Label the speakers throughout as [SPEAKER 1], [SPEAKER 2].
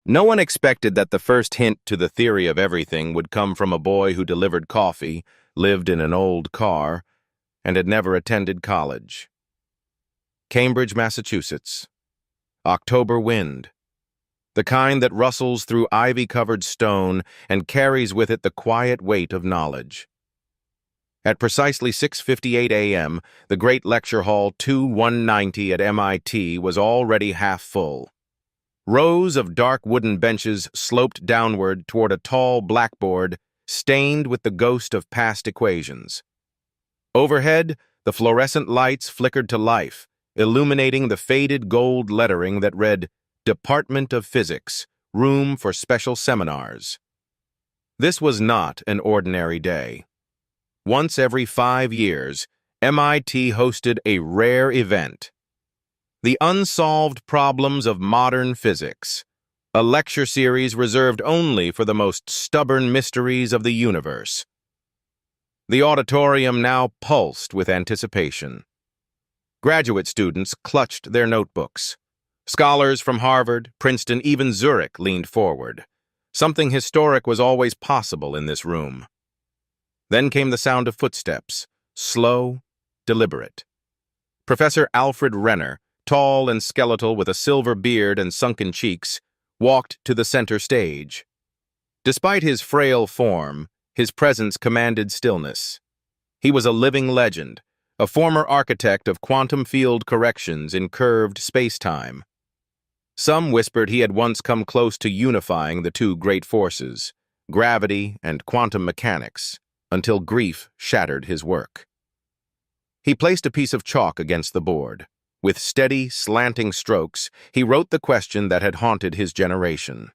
[SPEAKER 1] No one expected that the first hint to the theory of everything would come from a boy who delivered coffee, lived in an old car, and had never attended college. Cambridge, Massachusetts. October wind. The kind that rustles through ivy-covered stone and carries with it the quiet weight of knowledge. At precisely 6:58 a.m., the great lecture hall 2190 at MIT was already half full. Rows of dark wooden benches sloped downward toward a tall blackboard stained with the ghost of past equations. Overhead, the fluorescent lights flickered to life, illuminating the faded gold lettering that read, Department of Physics, Room for Special Seminars. This was not an ordinary day. Once every 5 years, MIT hosted a rare event. The Unsolved Problems of Modern Physics, a lecture series reserved only for the most stubborn mysteries of the universe. The auditorium now pulsed with anticipation. Graduate students clutched their notebooks. Scholars from Harvard, Princeton, even Zurich leaned forward. Something historic was always possible in this room. Then came the sound of footsteps, slow, deliberate. Professor Alfred Renner, tall and skeletal with a silver beard and sunken cheeks, walked to the center stage. Despite his frail form, his presence commanded stillness. He was a living legend, a former architect of quantum field corrections in curved space-time. Some whispered he had once come close to unifying the two great forces, gravity and quantum mechanics, until grief shattered his work. He placed a piece of chalk against the board. With steady, slanting strokes, he wrote the question that had haunted his generation.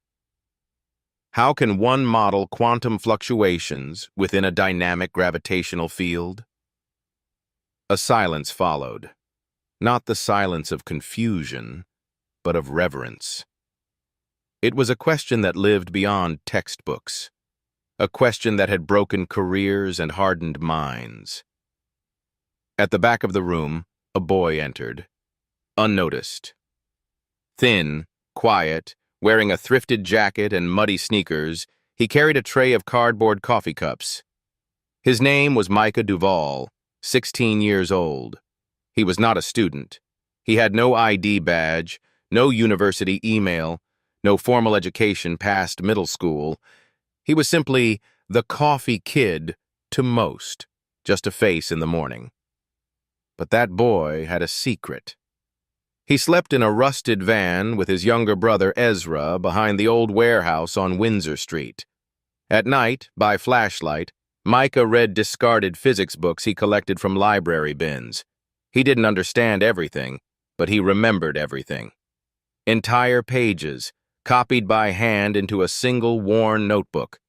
[SPEAKER 1] How can one model quantum fluctuations within a dynamic gravitational field? A silence followed. Not the silence of confusion, but of reverence. It was a question that lived beyond textbooks, a question that had broken careers and hardened minds. At the back of the room, a boy entered, unnoticed. Thin, quiet, wearing a thrifted jacket and muddy sneakers, he carried a tray of cardboard coffee cups. His name was Micah Duvall, 16 years old. He was not a student. He had no ID badge, no university email, no formal education past middle school. He was simply the coffee kid to most, just a face in the morning. But that boy had a secret. He slept in a rusted van with his younger brother Ezra behind the old warehouse on Windsor Street. At night, by flashlight, Micah read discarded physics books he collected from library bins. He didn't understand everything, but he remembered everything. Entire pages, copied by hand into a single worn notebook.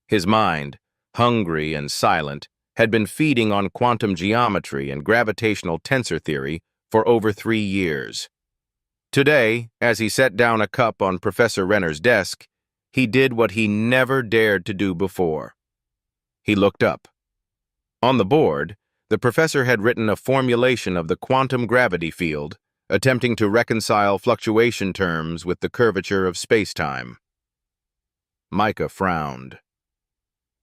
[SPEAKER 1] His mind, hungry and silent, had been feeding on quantum geometry and gravitational tensor theory for over 3 years. Today, as he set down a cup on Professor Renner's desk, he did what he never dared to do before. He looked up. On the board, the professor had written a formulation of the quantum gravity field, attempting to reconcile fluctuation terms with the curvature of space-time. Micah frowned.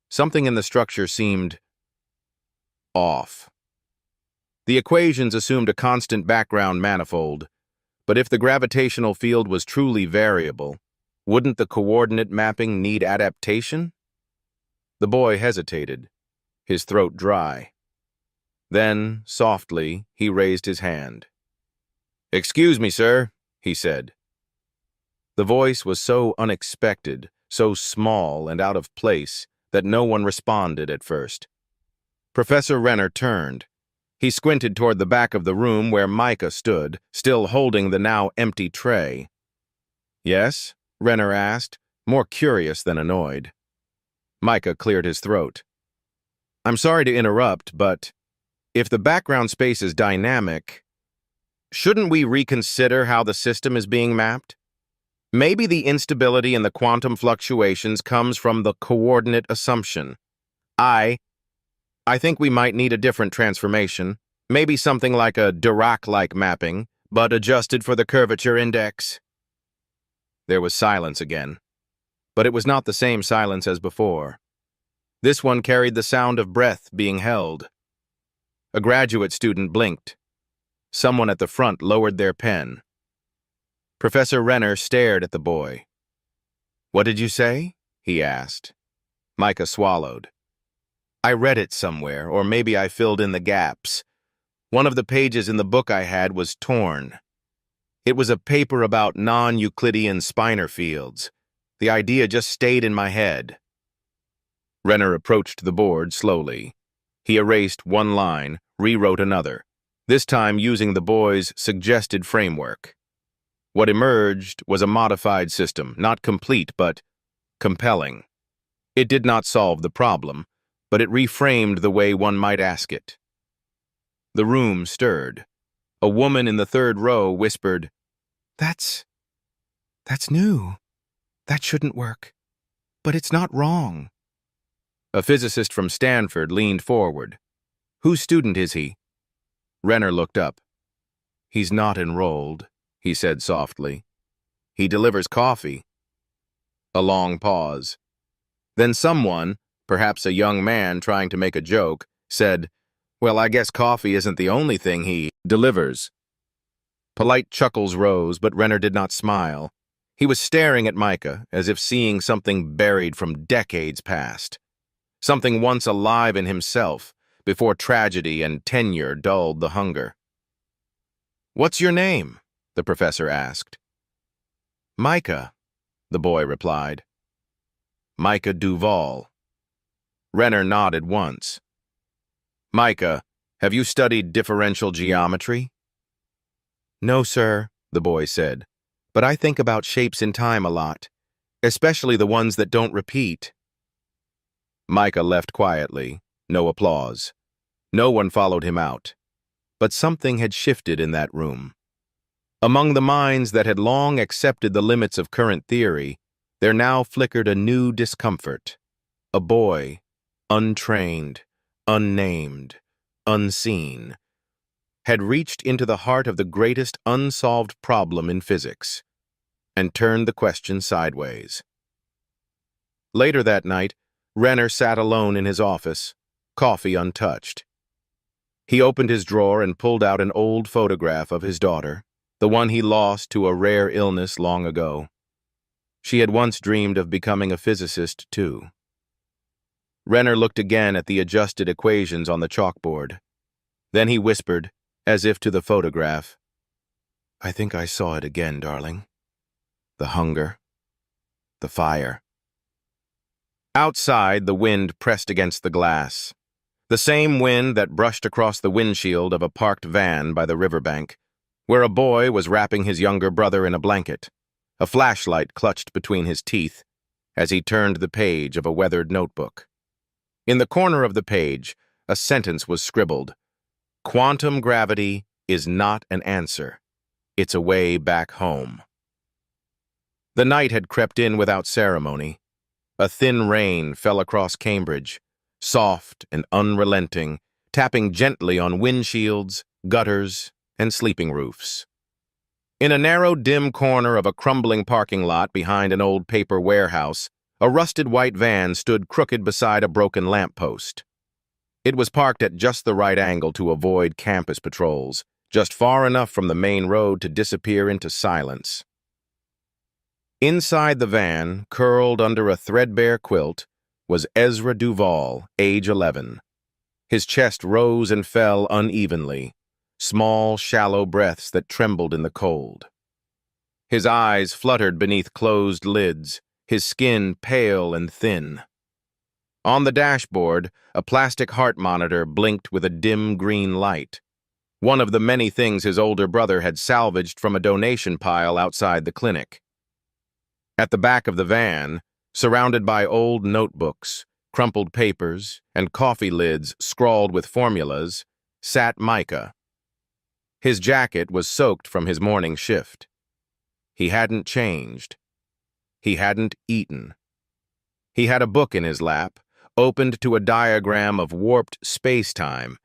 [SPEAKER 1] Something in the structure seemed off. The equations assumed a constant background manifold, but if the gravitational field was truly variable, wouldn't the coordinate mapping need adaptation? The boy hesitated, his throat dry. Then, softly, he raised his hand. "Excuse me, sir," he said. The voice was so unexpected, so small and out of place, that no one responded at first. Professor Renner turned. He squinted toward the back of the room where Micah stood, still holding the now empty tray. "Yes?" Renner asked, more curious than annoyed. Micah cleared his throat. "I'm sorry to interrupt, but if the background space is dynamic, shouldn't we reconsider how the system is being mapped? Maybe the instability in the quantum fluctuations comes from the coordinate assumption. I think we might need a different transformation, maybe something like a Dirac-like mapping, but adjusted for the curvature index." There was silence again. But it was not the same silence as before. This one carried the sound of breath being held. A graduate student blinked. Someone at the front lowered their pen. Professor Renner stared at the boy. "What did you say?" he asked. Micah swallowed. "I read it somewhere, or maybe I filled in the gaps. One of the pages in the book I had was torn. It was a paper about non-Euclidean spinor fields. The idea just stayed in my head." Renner approached the board slowly. He erased one line, rewrote another, this time using the boy's suggested framework. What emerged was a modified system, not complete, but compelling. It did not solve the problem, but it reframed the way one might ask it. The room stirred. A woman in the third row whispered, That's new. That shouldn't work. But it's not wrong." A physicist from Stanford leaned forward. "Whose student is he?" Renner looked up. "He's not enrolled," he said softly. "He delivers coffee." A long pause. Then someone, perhaps a young man trying to make a joke, said, "Well, I guess coffee isn't the only thing he delivers." Polite chuckles rose, but Renner did not smile. He was staring at Micah as if seeing something buried from decades past. Something once alive in himself, before tragedy and tenure dulled the hunger. "What's your name?" the professor asked. "Micah," the boy replied. "Micah Duval." Renner nodded once. "Micah, have you studied differential geometry?" "No, sir," the boy said, "but I think about shapes in time a lot, especially the ones that don't repeat." Micah left quietly, no applause. No one followed him out. But something had shifted in that room. Among the minds that had long accepted the limits of current theory, there now flickered a new discomfort. A boy, untrained, unnamed, unseen, had reached into the heart of the greatest unsolved problem in physics and turned the question sideways. Later that night, Renner sat alone in his office, coffee untouched. He opened his drawer and pulled out an old photograph of his daughter, the one he lost to a rare illness long ago. She had once dreamed of becoming a physicist, too. Renner looked again at the adjusted equations on the chalkboard. Then he whispered, as if to the photograph, "I think I saw it again, darling. The hunger, the fire." Outside, the wind pressed against the glass. The same wind that brushed across the windshield of a parked van by the riverbank, where a boy was wrapping his younger brother in a blanket, a flashlight clutched between his teeth, as he turned the page of a weathered notebook. In the corner of the page, a sentence was scribbled. "Quantum gravity is not an answer. It's a way back home." The night had crept in without ceremony. A thin rain fell across Cambridge, soft and unrelenting, tapping gently on windshields, gutters, and sleeping roofs. In a narrow, dim corner of a crumbling parking lot behind an old paper warehouse, a rusted white van stood crooked beside a broken lamppost. It was parked at just the right angle to avoid campus patrols, just far enough from the main road to disappear into silence. Inside the van, curled under a threadbare quilt, was Ezra Duval, age 11. His chest rose and fell unevenly, small, shallow breaths that trembled in the cold. His eyes fluttered beneath closed lids, his skin pale and thin. On the dashboard, a plastic heart monitor blinked with a dim green light, one of the many things his older brother had salvaged from a donation pile outside the clinic. At the back of the van, surrounded by old notebooks, crumpled papers, and coffee lids scrawled with formulas, sat Micah. His jacket was soaked from his morning shift. He hadn't changed. He hadn't eaten. He had a book in his lap, opened to a diagram of warped space-time,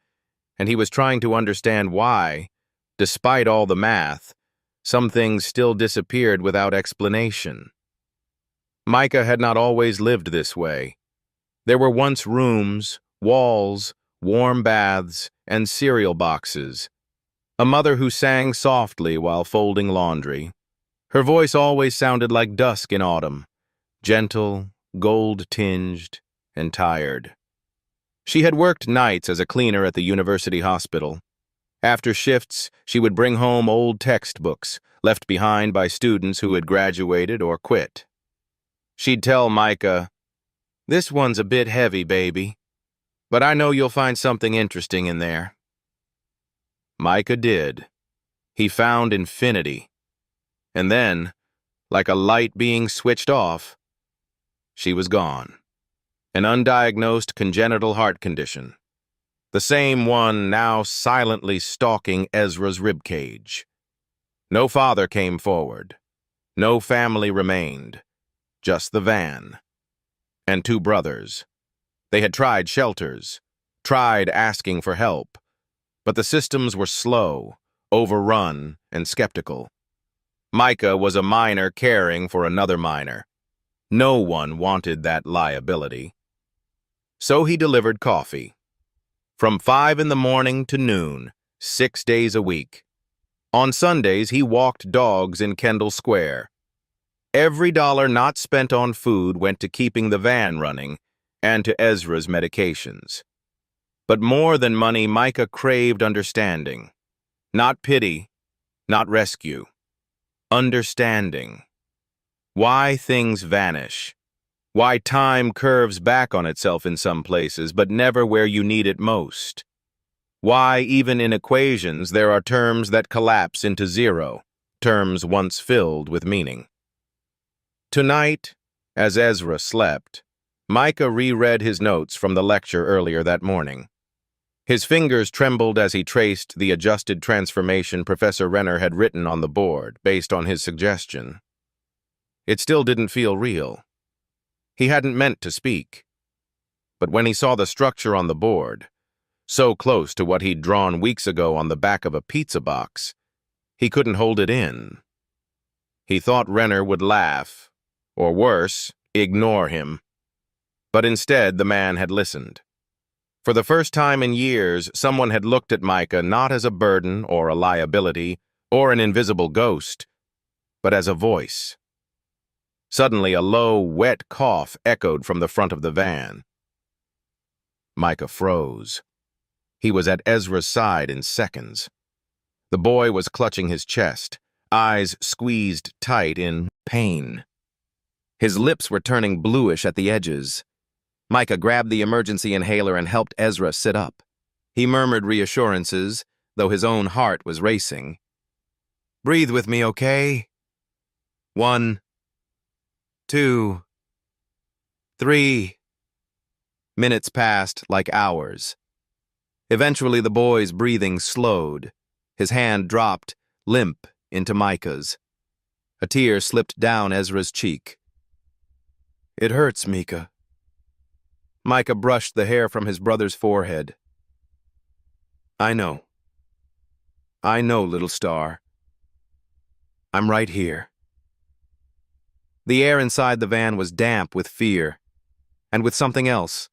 [SPEAKER 1] and he was trying to understand why, despite all the math, Some things still disappeared without explanation. Micah had not always lived this way. There were once rooms, walls, warm baths, and cereal boxes. A mother who sang softly while folding laundry. Her voice always sounded like dusk in autumn, gentle, gold-tinged, and tired. She had worked nights as a cleaner at the university hospital. After shifts, she would bring home old textbooks, left behind by students who had graduated or quit. She'd tell Micah, "This one's a bit heavy, baby, but I know you'll find something interesting in there." Micah did. He found infinity. And then, like a light being switched off, she was gone. An undiagnosed congenital heart condition. The same one now silently stalking Ezra's ribcage. No father came forward. No family remained. Just the van. And two brothers. They had tried shelters, tried asking for help, but the systems were slow, overrun, and skeptical. Micah was a minor caring for another minor. No one wanted that liability. So he delivered coffee. From 5 in the morning to noon, 6 days a week. On Sundays, he walked dogs in Kendall Square. Every dollar not spent on food went to keeping the van running and to Ezra's medications. But more than money, Micah craved understanding. Not pity, not rescue. Understanding. Why things vanish. Why time curves back on itself in some places, but never where you need it most. Why, even in equations, there are terms that collapse into zero, terms once filled with meaning. Tonight, as Ezra slept, Micah reread his notes from the lecture earlier that morning. His fingers trembled as he traced the adjusted transformation Professor Renner had written on the board, based on his suggestion. It still didn't feel real. He hadn't meant to speak. But when he saw the structure on the board, so close to what he'd drawn weeks ago on the back of a pizza box, he couldn't hold it in. He thought Renner would laugh, or worse, ignore him. But instead, the man had listened. For the first time in years, someone had looked at Micah not as a burden or a liability or an invisible ghost, but as a voice. Suddenly, a low, wet cough echoed from the front of the van. Micah froze. He was at Ezra's side in seconds. The boy was clutching his chest, eyes squeezed tight in pain. His lips were turning bluish at the edges. Micah grabbed the emergency inhaler and helped Ezra sit up. He murmured reassurances, though his own heart was racing. "Breathe with me, okay? 1, 2, 3. Minutes passed like hours. Eventually, the boy's breathing slowed. His hand dropped, limp, into Micah's. A tear slipped down Ezra's cheek. "It hurts, Micah." Micah brushed the hair from his brother's forehead. I know, little star. I'm right here." The air inside the van was damp with fear, and with something else,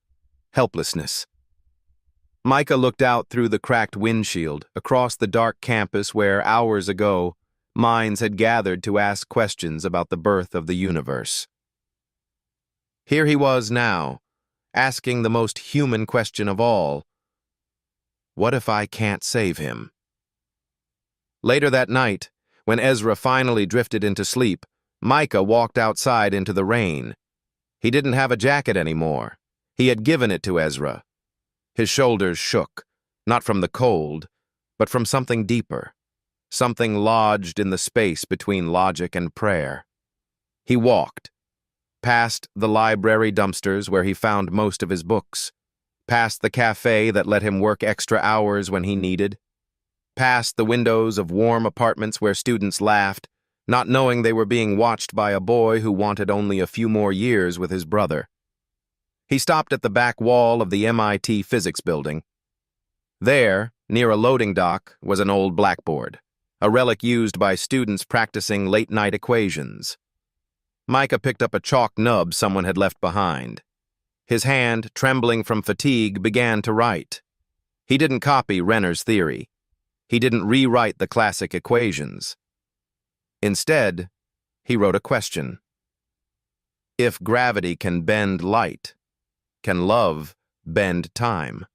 [SPEAKER 1] helplessness. Micah looked out through the cracked windshield, across the dark campus where, hours ago, minds had gathered to ask questions about the birth of the universe. Here he was now, asking the most human question of all. What if I can't save him? Later that night, when Ezra finally drifted into sleep, Micah walked outside into the rain. He didn't have a jacket anymore. He had given it to Ezra. His shoulders shook, not from the cold, but from something deeper, something lodged in the space between logic and prayer. He walked, past the library dumpsters where he found most of his books, past the cafe that let him work extra hours when he needed, past the windows of warm apartments where students laughed, not knowing they were being watched by a boy who wanted only a few more years with his brother. He stopped at the back wall of the MIT physics building. There, near a loading dock, was an old blackboard, a relic used by students practicing late-night equations. Micah picked up a chalk nub someone had left behind. His hand, trembling from fatigue, began to write. He didn't copy Renner's theory. He didn't rewrite the classic equations. Instead, he wrote a question. If gravity can bend light, can love bend time?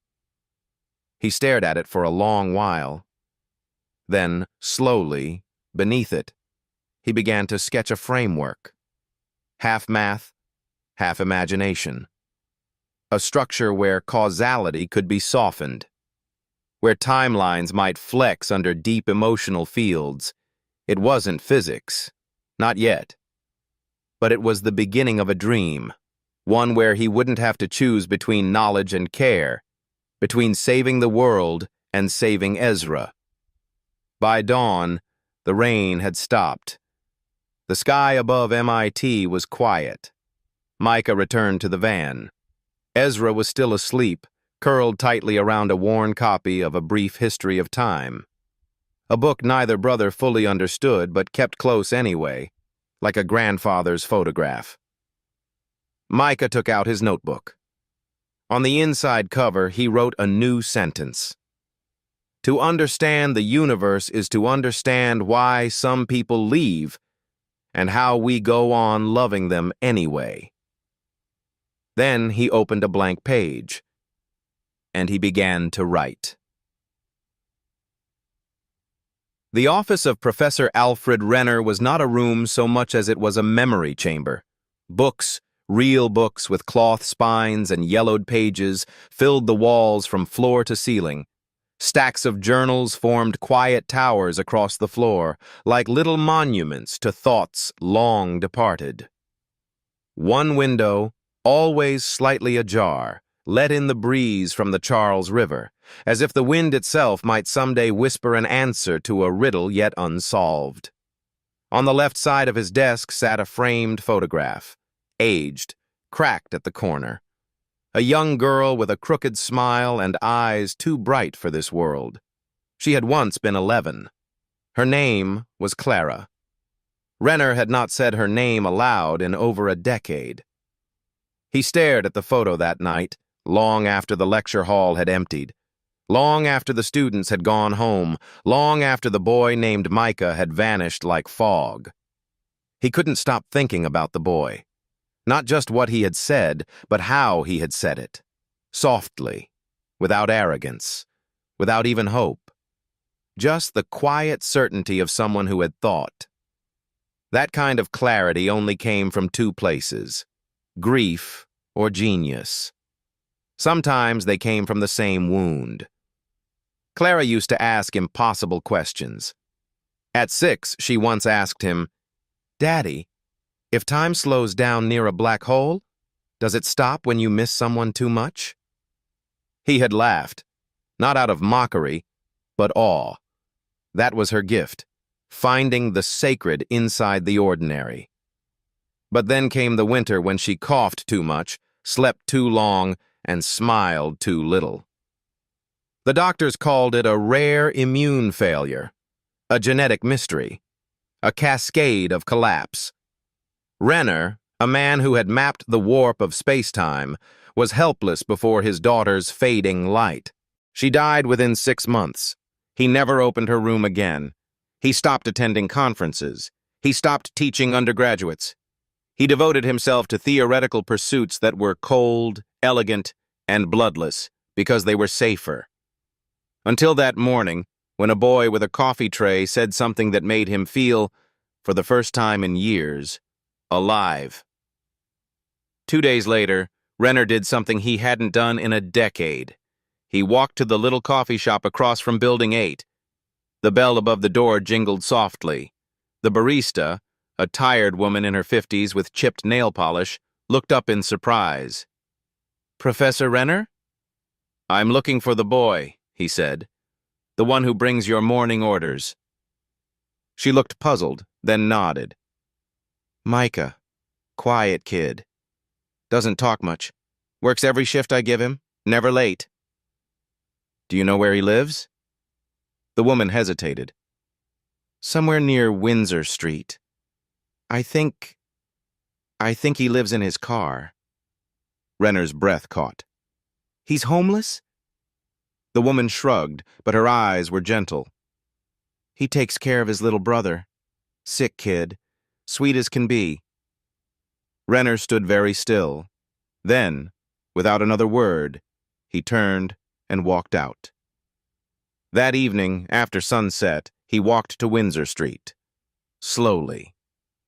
[SPEAKER 1] He stared at it for a long while. Then, slowly, beneath it, he began to sketch a framework. Half math, half imagination. A structure where causality could be softened, where timelines might flex under deep emotional fields. It wasn't physics, not yet. But it was the beginning of a dream, one where he wouldn't have to choose between knowledge and care, between saving the world and saving Ezra. By dawn, the rain had stopped. The sky above MIT was quiet. Micah returned to the van. Ezra was still asleep, curled tightly around a worn copy of A Brief History of Time. A book neither brother fully understood but kept close anyway, like a grandfather's photograph. Micah took out his notebook. On the inside cover, he wrote a new sentence. To understand the universe is to understand why some people leave and how we go on loving them anyway. Then he opened a blank page, and he began to write. The office of Professor Alfred Renner was not a room so much as it was a memory chamber. Books, real books with cloth spines and yellowed pages, filled the walls from floor to ceiling. Stacks of journals formed quiet towers across the floor, like little monuments to thoughts long departed. One window, always slightly ajar, let in the breeze from the Charles River, as if the wind itself might someday whisper an answer to a riddle yet unsolved. On the left side of his desk sat a framed photograph, aged, cracked at the corner. A young girl with a crooked smile and eyes too bright for this world. She had once been 11. Her name was Clara. Renner had not said her name aloud in over a decade. He stared at the photo that night, long after the lecture hall had emptied, long after the students had gone home, long after the boy named Micah had vanished like fog. He couldn't stop thinking about the boy. Not just what he had said, but how he had said it. Softly, without arrogance, without even hope. Just the quiet certainty of someone who had thought. That kind of clarity only came from two places: grief or genius. Sometimes they came from the same wound. Clara used to ask impossible questions. At 6, she once asked him, "Daddy, if time slows down near a black hole, does it stop when you miss someone too much?" He had laughed, not out of mockery, but awe. That was her gift, finding the sacred inside the ordinary. But then came the winter when she coughed too much, slept too long, and smiled too little. The doctors called it a rare immune failure, a genetic mystery, a cascade of collapse. Renner, a man who had mapped the warp of space-time, was helpless before his daughter's fading light. She died within 6 months. He never opened her room again. He stopped attending conferences. He stopped teaching undergraduates. He devoted himself to theoretical pursuits that were cold, elegant, and bloodless because they were safer. Until that morning, when a boy with a coffee tray said something that made him feel, for the first time in years, alive. 2 days later, Renner did something he hadn't done in a decade. He walked to the little coffee shop across from Building 8. The bell above the door jingled softly. The barista, a tired woman in her 50s with chipped nail polish, looked up in surprise. "Professor Renner?" "I'm looking for the boy," he said. "The one who brings your morning orders." She looked puzzled, then nodded. "Micah. Quiet kid. Doesn't talk much. Works every shift I give him. Never late." "Do you know where he lives?" The woman hesitated. Somewhere near Windsor Street. I think he lives in his car. Renner's breath caught. He's homeless? The woman shrugged, but her eyes were gentle. He takes care of his little brother. Sick kid. Sweet as can be. Renner stood very still. Then, without another word, he turned and walked out. That evening, after sunset, he walked to Windsor Street. Slowly,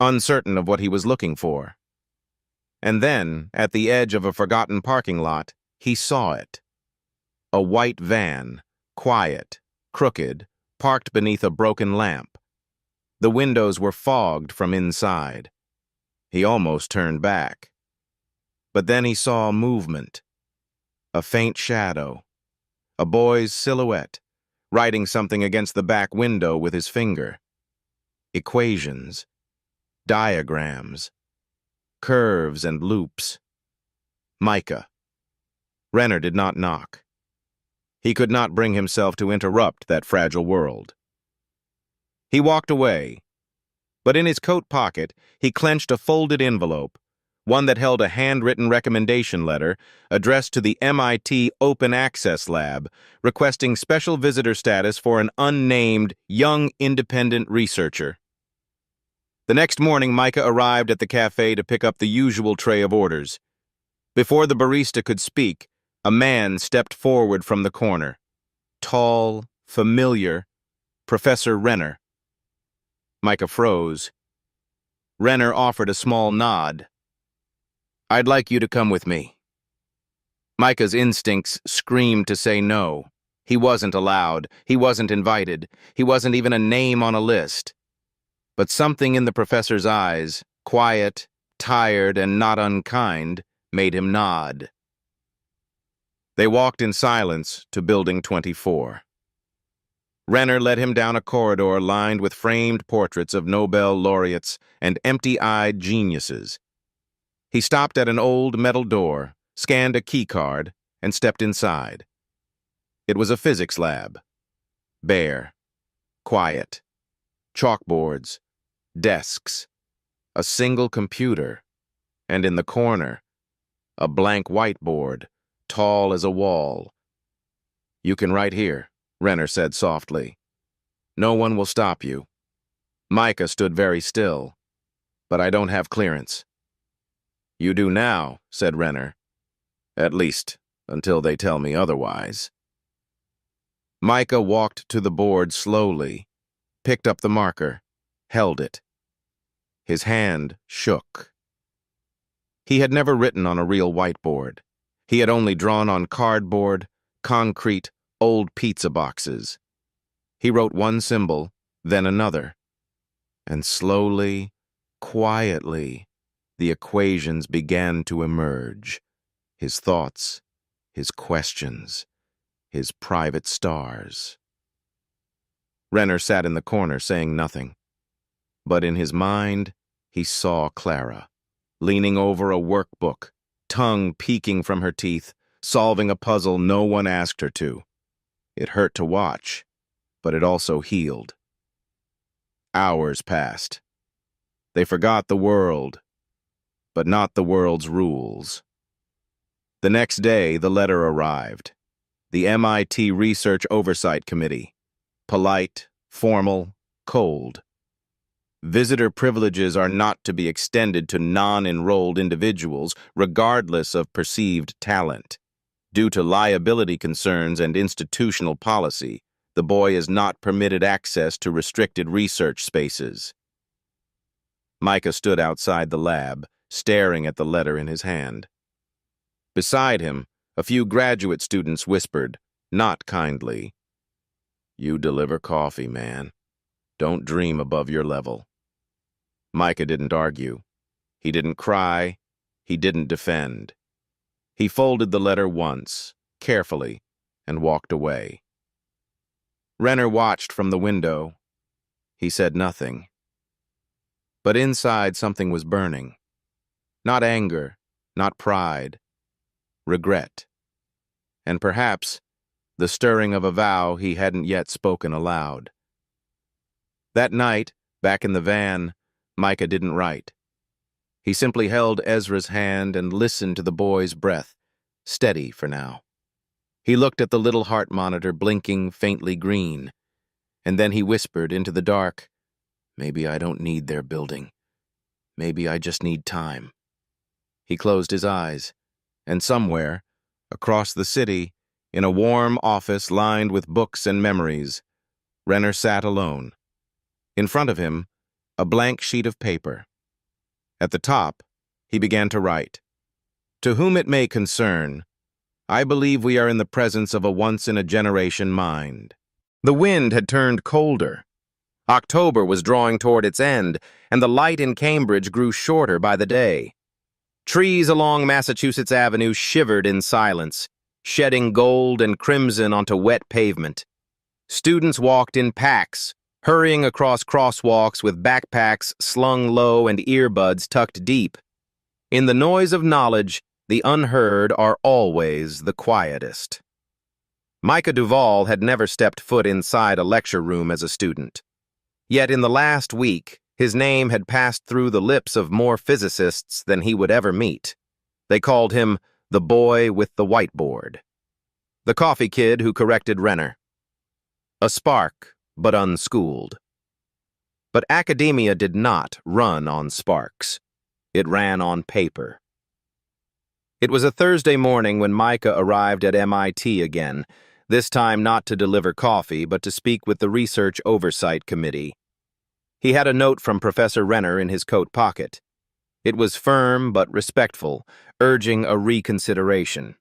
[SPEAKER 1] uncertain of what he was looking for. And then, at the edge of a forgotten parking lot, he saw it. A white van, quiet, crooked, parked beneath a broken lamp. The windows were fogged from inside. He almost turned back. But then he saw movement. A faint shadow. A boy's silhouette, writing something against the back window with his finger. Equations. Diagrams. Curves and loops. Micah. Renner did not knock. He could not bring himself to interrupt that fragile world. He walked away, but in his coat pocket he clenched a folded envelope, one that held a handwritten recommendation letter addressed to the MIT Open Access Lab, requesting special visitor status for an unnamed, young independent researcher. The next morning, Micah arrived at the cafe to pick up the usual tray of orders. Before the barista could speak, a man stepped forward from the corner. Tall, familiar, Professor Renner. Micah froze. Renner offered a small nod. I'd like you to come with me. Micah's instincts screamed to say no. He wasn't allowed. He wasn't invited. He wasn't even a name on a list. But something in the professor's eyes, quiet, tired, and not unkind, made him nod. They walked in silence to Building 24. Renner led him down a corridor lined with framed portraits of Nobel laureates and empty-eyed geniuses. He stopped at an old metal door, scanned a key card, and stepped inside. It was a physics lab. Bare. Quiet. Chalkboards. Desks. A single computer. And in the corner, a blank whiteboard, tall as a wall. You can write here, Renner said softly. No one will stop you. Micah stood very still. But I don't have clearance. You do now, said Renner. At least, until they tell me otherwise. Micah walked to the board slowly, picked up the marker, held it. His hand shook. He had never written on a real whiteboard. He had only drawn on cardboard, concrete, old pizza boxes. He wrote one symbol, then another. And slowly, quietly, the equations began to emerge. His thoughts, his questions, his private stars. Renner sat in the corner saying nothing. But in his mind, he saw Clara, leaning over a workbook, tongue peeking from her teeth, solving a puzzle no one asked her to. It hurt to watch, but it also healed. Hours passed. They forgot the world, but not the world's rules. The next day, the letter arrived. The MIT Research Oversight Committee. Polite, formal, cold. Visitor privileges are not to be extended to non-enrolled individuals, regardless of perceived talent. Due to liability concerns and institutional policy, the boy is not permitted access to restricted research spaces. Micah stood outside the lab, staring at the letter in his hand. Beside him, a few graduate students whispered, not kindly, "You deliver coffee, man. Don't dream above your level." Micah didn't argue. He didn't cry. He didn't defend. He folded the letter once, carefully, and walked away. Renner watched from the window. He said nothing. But inside something was burning. Not anger, not pride. Regret. And perhaps the stirring of a vow he hadn't yet spoken aloud. That night, back in the van, Micah didn't write. He simply held Ezra's hand and listened to the boy's breath, steady for now. He looked at the little heart monitor blinking faintly green, and then he whispered into the dark, "Maybe I don't need their building. Maybe I just need time." He closed his eyes, and somewhere, across the city, in a warm office lined with books and memories, Renner sat alone. In front of him, a blank sheet of paper. At the top, he began to write, "To whom it may concern, I believe we are in the presence of a once-in-a-generation mind." The wind had turned colder. October was drawing toward its end, and the light in Cambridge grew shorter by the day. Trees along Massachusetts Avenue shivered in silence, shedding gold and crimson onto wet pavement. Students walked in packs, hurrying across crosswalks with backpacks slung low and earbuds tucked deep. In the noise of knowledge, the unheard are always the quietest. Micah Duvall had never stepped foot inside a lecture room as a student. Yet in the last week, his name had passed through the lips of more physicists than he would ever meet. They called him the boy with the whiteboard. The coffee kid who corrected Renner. A spark, but unschooled. But academia did not run on sparks. It ran on paper. It was a Thursday morning when Micah arrived at MIT again, this time not to deliver coffee, but to speak with the Research Oversight Committee. He had a note from Professor Renner in his coat pocket. It was firm but respectful, urging a reconsideration.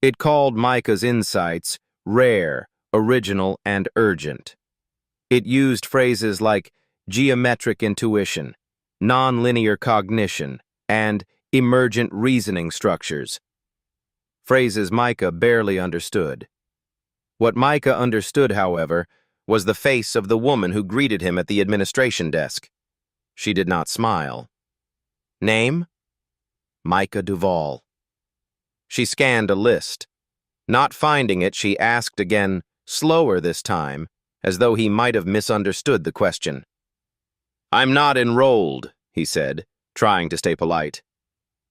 [SPEAKER 1] It called Micah's insights rare, original, and urgent. It used phrases like geometric intuition, nonlinear cognition, and emergent reasoning structures. Phrases Micah barely understood. What Micah understood, however, was the face of the woman who greeted him at the administration desk. She did not smile. Name? Micah Duvall. She scanned a list. Not finding it, she asked again, slower this time, as though he might have misunderstood the question. "I'm not enrolled," he said, trying to stay polite.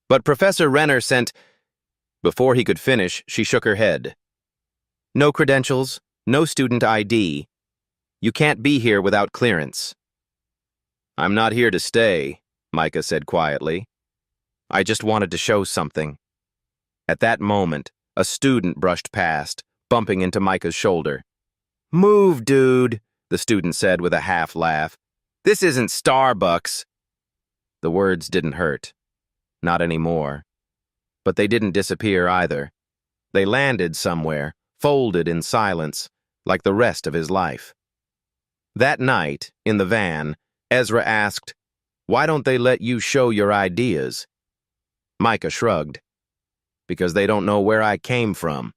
[SPEAKER 1] "But Professor Renner sent—" Before he could finish, she shook her head. "No credentials, no student ID. You can't be here without clearance." "I'm not here to stay," Micah said quietly. "I just wanted to show something." At that moment, a student brushed past, bumping into Micah's shoulder. "Move, dude," the student said with a half laugh. "This isn't Starbucks." The words didn't hurt. Not anymore. But they didn't disappear either. They landed somewhere, folded in silence, like the rest of his life. That night, in the van, Ezra asked, "Why don't they let you show your ideas?" Micah shrugged. "Because they don't know where I came from."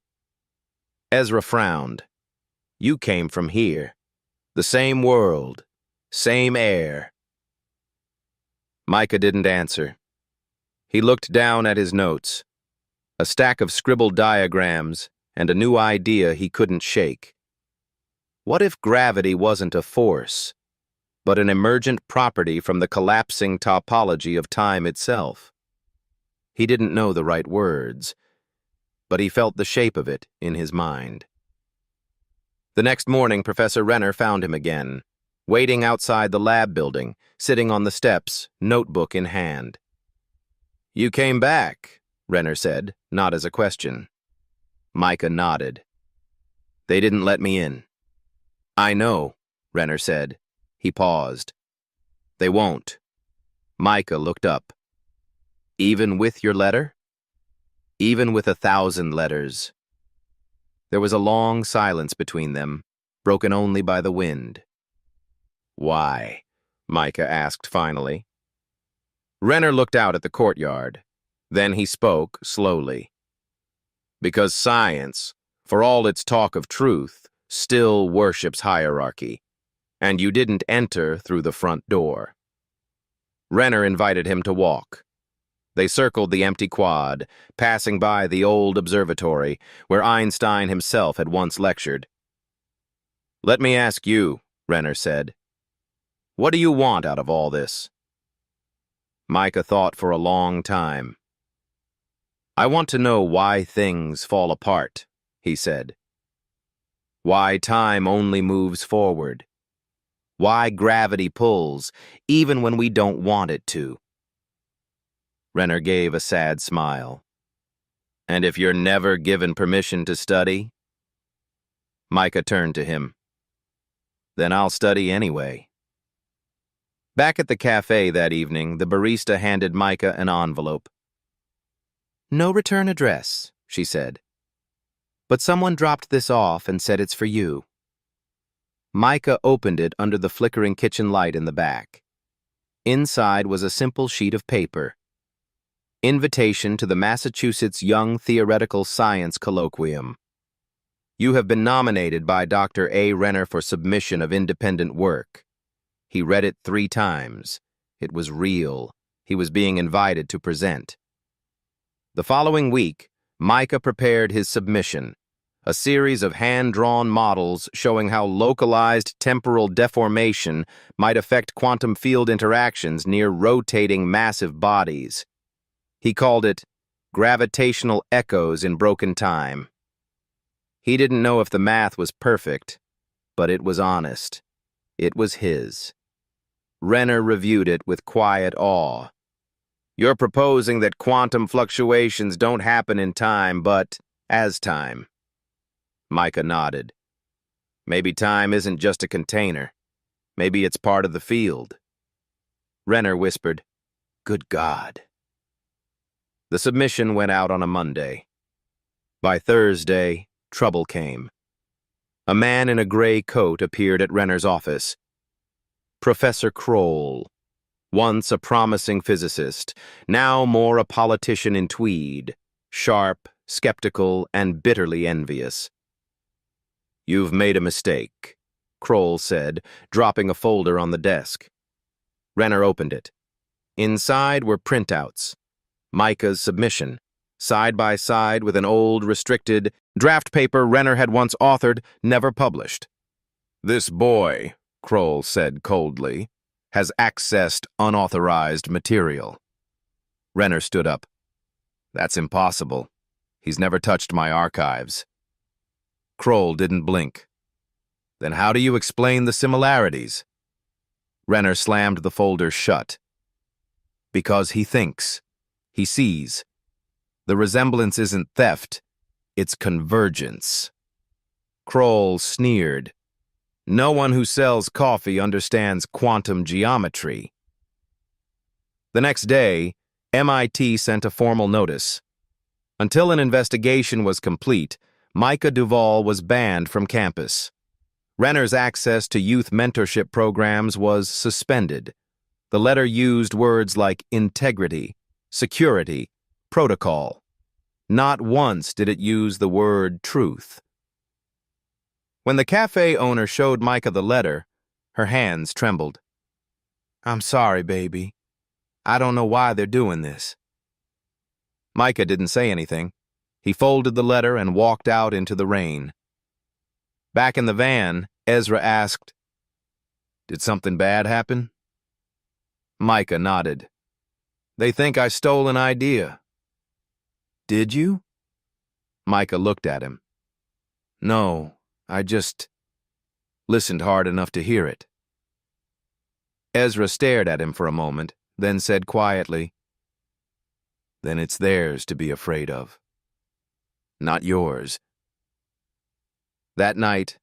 [SPEAKER 1] Ezra frowned. "You came from here. The same world. Same air." Micah didn't answer. He looked down at his notes. A stack of scribbled diagrams and a new idea he couldn't shake. What if gravity wasn't a force, but an emergent property from the collapsing topology of time itself? He didn't know the right words, but he felt the shape of it in his mind. The next morning, Professor Renner found him again, waiting outside the lab building, sitting on the steps, notebook in hand. "You came back," Renner said, not as a question. Micah nodded. "They didn't let me in." "I know," Renner said. He paused. "They won't." Micah looked up. "Even with your letter?" "Even with 1,000 letters." There was a long silence between them, broken only by the wind. "Why?" Micah asked finally. Renner looked out at the courtyard. Then he spoke slowly. "Because science, for all its talk of truth, still worships hierarchy, and you didn't enter through the front door." Renner invited him to walk. They circled the empty quad, passing by the old observatory, where Einstein himself had once lectured. "Let me ask you," Renner said, What do you want out of all this? Micah thought for a long time. I want to know why things fall apart, he said. Why time only moves forward. Why gravity pulls, even when we don't want it to. Renner gave a sad smile. And if you're never given permission to study? Micah turned to him. Then I'll study anyway. Back at the cafe that evening, the barista handed Micah an envelope. No return address, she said. But someone dropped this off and said it's for you. Micah opened it under the flickering kitchen light in the back. Inside was a simple sheet of paper. Invitation to the Massachusetts Young Theoretical Science Colloquium. You have been nominated by Dr. A. Renner for submission of independent work. He read it 3 times. It was real. He was being invited to present. The following week, Micah prepared his submission, a series of hand-drawn models showing how localized temporal deformation might affect quantum field interactions near rotating massive bodies. He called it Gravitational Echoes in Broken Time. He didn't know if the math was perfect, but it was honest. It was his. Renner reviewed it with quiet awe. You're proposing that quantum fluctuations don't happen in time, but as time. Micah nodded. Maybe time isn't just a container. Maybe it's part of the field. Renner whispered, Good God. The submission went out on a Monday. By Thursday, trouble came. A man in a gray coat appeared at Renner's office. Professor Kroll, once a promising physicist, now more a politician in tweed, sharp, skeptical, and bitterly envious. You've made a mistake, Kroll said, dropping a folder on the desk. Renner opened it. Inside were printouts. Micah's submission, side by side with an old, restricted draft paper Renner had once authored, never published. This boy, Kroll said coldly, has accessed unauthorized material. Renner stood up. That's impossible. He's never touched my archives. Kroll didn't blink. Then how do you explain the similarities? Renner slammed the folder shut. Because he thinks. He sees. The resemblance isn't theft, it's convergence. Kroll sneered. No one who sells coffee understands quantum geometry. The next day, MIT sent a formal notice. Until an investigation was complete, Micah Duvall was banned from campus. Renner's access to youth mentorship programs was suspended. The letter used words like integrity, security, protocol. Not once did it use the word truth. When the cafe owner showed Micah the letter, her hands trembled. I'm sorry, baby. I don't know why they're doing this. Micah didn't say anything. He folded the letter and walked out into the rain. Back in the van, Ezra asked, Did something bad happen? Micah nodded. They think I stole an idea. Did you? Micah looked at him. No, I just listened hard enough to hear it. Ezra stared at him for a moment, then said quietly, Then it's theirs to be afraid of. Not yours. That night,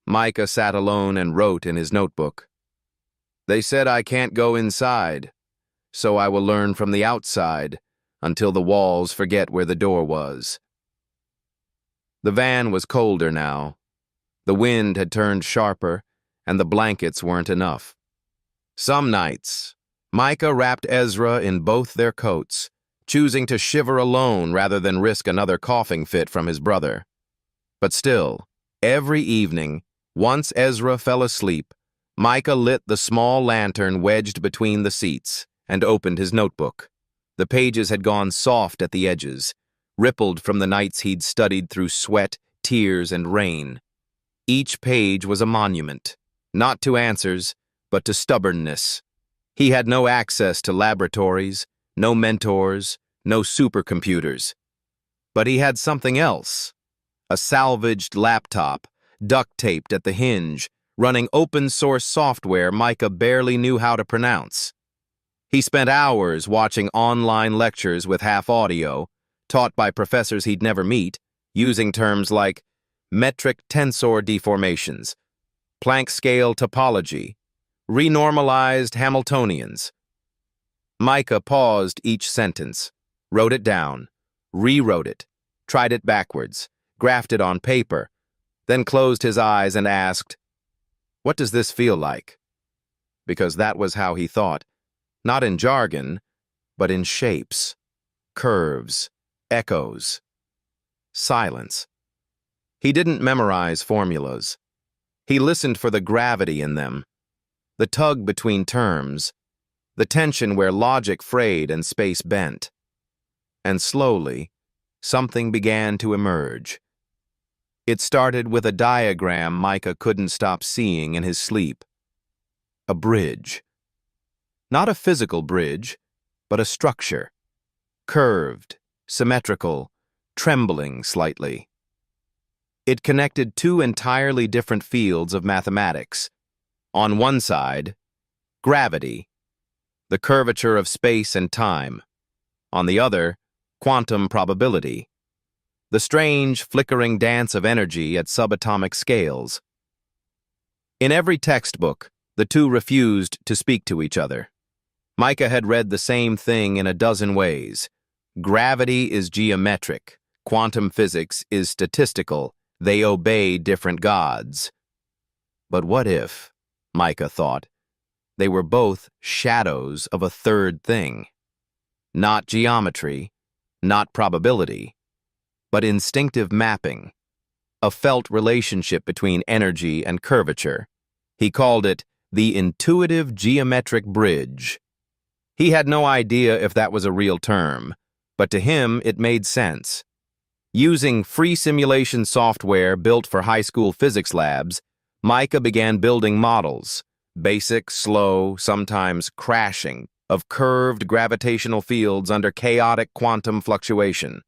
[SPEAKER 1] Micah sat alone and wrote in his notebook. They said I can't go inside, so I will learn from the outside until the walls forget where the door was. The van was colder now. The wind had turned sharper, and the blankets weren't enough. Some nights, Micah wrapped Ezra in both their coats, choosing to shiver alone rather than risk another coughing fit from his brother. But still, every evening, once Ezra fell asleep, Micah lit the small lantern wedged between the seats and opened his notebook. The pages had gone soft at the edges, rippled from the nights he'd studied through sweat, tears, and rain. Each page was a monument, not to answers, but to stubbornness. He had no access to laboratories, no mentors, no supercomputers. But he had something else. A salvaged laptop, duct-taped at the hinge, running open-source software Micah barely knew how to pronounce. He spent hours watching online lectures with half audio, taught by professors he'd never meet, using terms like metric tensor deformations, Planck scale topology, renormalized Hamiltonians. Micah paused each sentence, wrote it down, rewrote it, tried it backwards, graphed it on paper, then closed his eyes and asked, "What does this feel like?" Because that was how he thought, not in jargon, but in shapes, curves, echoes, silence. He didn't memorize formulas. He listened for the gravity in them, the tug between terms, the tension where logic frayed and space bent. And slowly, something began to emerge. It started with a diagram Micah couldn't stop seeing in his sleep. A bridge. Not a physical bridge, but a structure. Curved, symmetrical, trembling slightly. It connected two entirely different fields of mathematics. On one side, gravity, the curvature of space and time. On the other, quantum probability, the strange, flickering dance of energy at subatomic scales. In every textbook, the two refused to speak to each other. Micah had read the same thing in a dozen ways. Gravity is geometric, quantum physics is statistical, they obey different gods. But what if, Micah thought, they were both shadows of a third thing? Not geometry, not probability, but instinctive mapping, a felt relationship between energy and curvature. He called it the intuitive geometric bridge. He had no idea if that was a real term, but to him it made sense. Using free simulation software built for high school physics labs, Micah began building models, basic, slow, sometimes crashing, of curved gravitational fields under chaotic quantum fluctuation.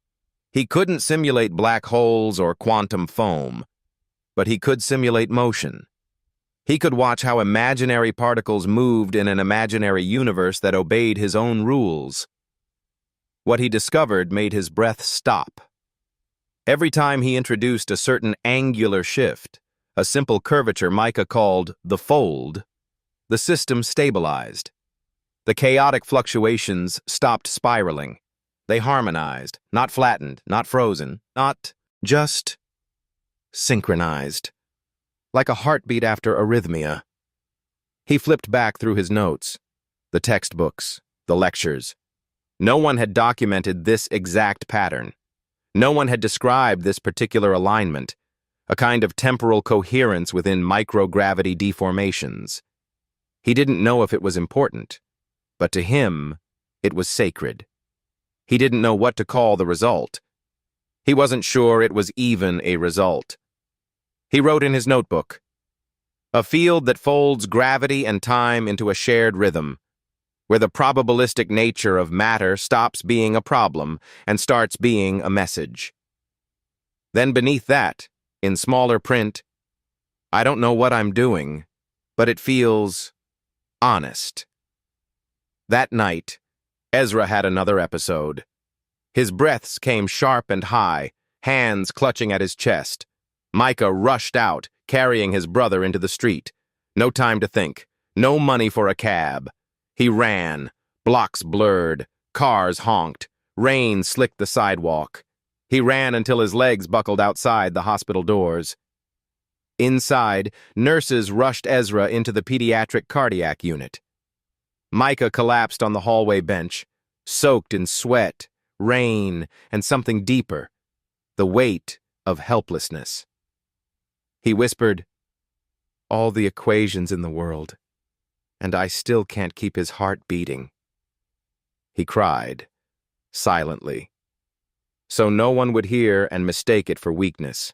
[SPEAKER 1] He couldn't simulate black holes or quantum foam, but he could simulate motion. He could watch how imaginary particles moved in an imaginary universe that obeyed his own rules. What he discovered made his breath stop. Every time he introduced a certain angular shift, a simple curvature Micah called the fold, the system stabilized. The chaotic fluctuations stopped spiraling. They harmonized, not flattened, not frozen, not just synchronized. Like a heartbeat after arrhythmia. He flipped back through his notes, the textbooks, the lectures. No one had documented this exact pattern. No one had described this particular alignment, a kind of temporal coherence within microgravity deformations. He didn't know if it was important, but to him, it was sacred. He didn't know what to call the result. He wasn't sure it was even a result. He wrote in his notebook, "A field that folds gravity and time into a shared rhythm, where the probabilistic nature of matter stops being a problem and starts being a message." Then beneath that, in smaller print, "I don't know what I'm doing, but it feels honest." That night, Ezra had another episode. His breaths came sharp and high, hands clutching at his chest. Micah rushed out, carrying his brother into the street. No time to think, no money for a cab. He ran, blocks blurred, cars honked, rain slicked the sidewalk. He ran until his legs buckled outside the hospital doors. Inside, nurses rushed Ezra into the pediatric cardiac unit. Micah collapsed on the hallway bench, soaked in sweat, rain, and something deeper, the weight of helplessness. He whispered, "All the equations in the world, and I still can't keep his heart beating." He cried, silently, so no one would hear and mistake it for weakness.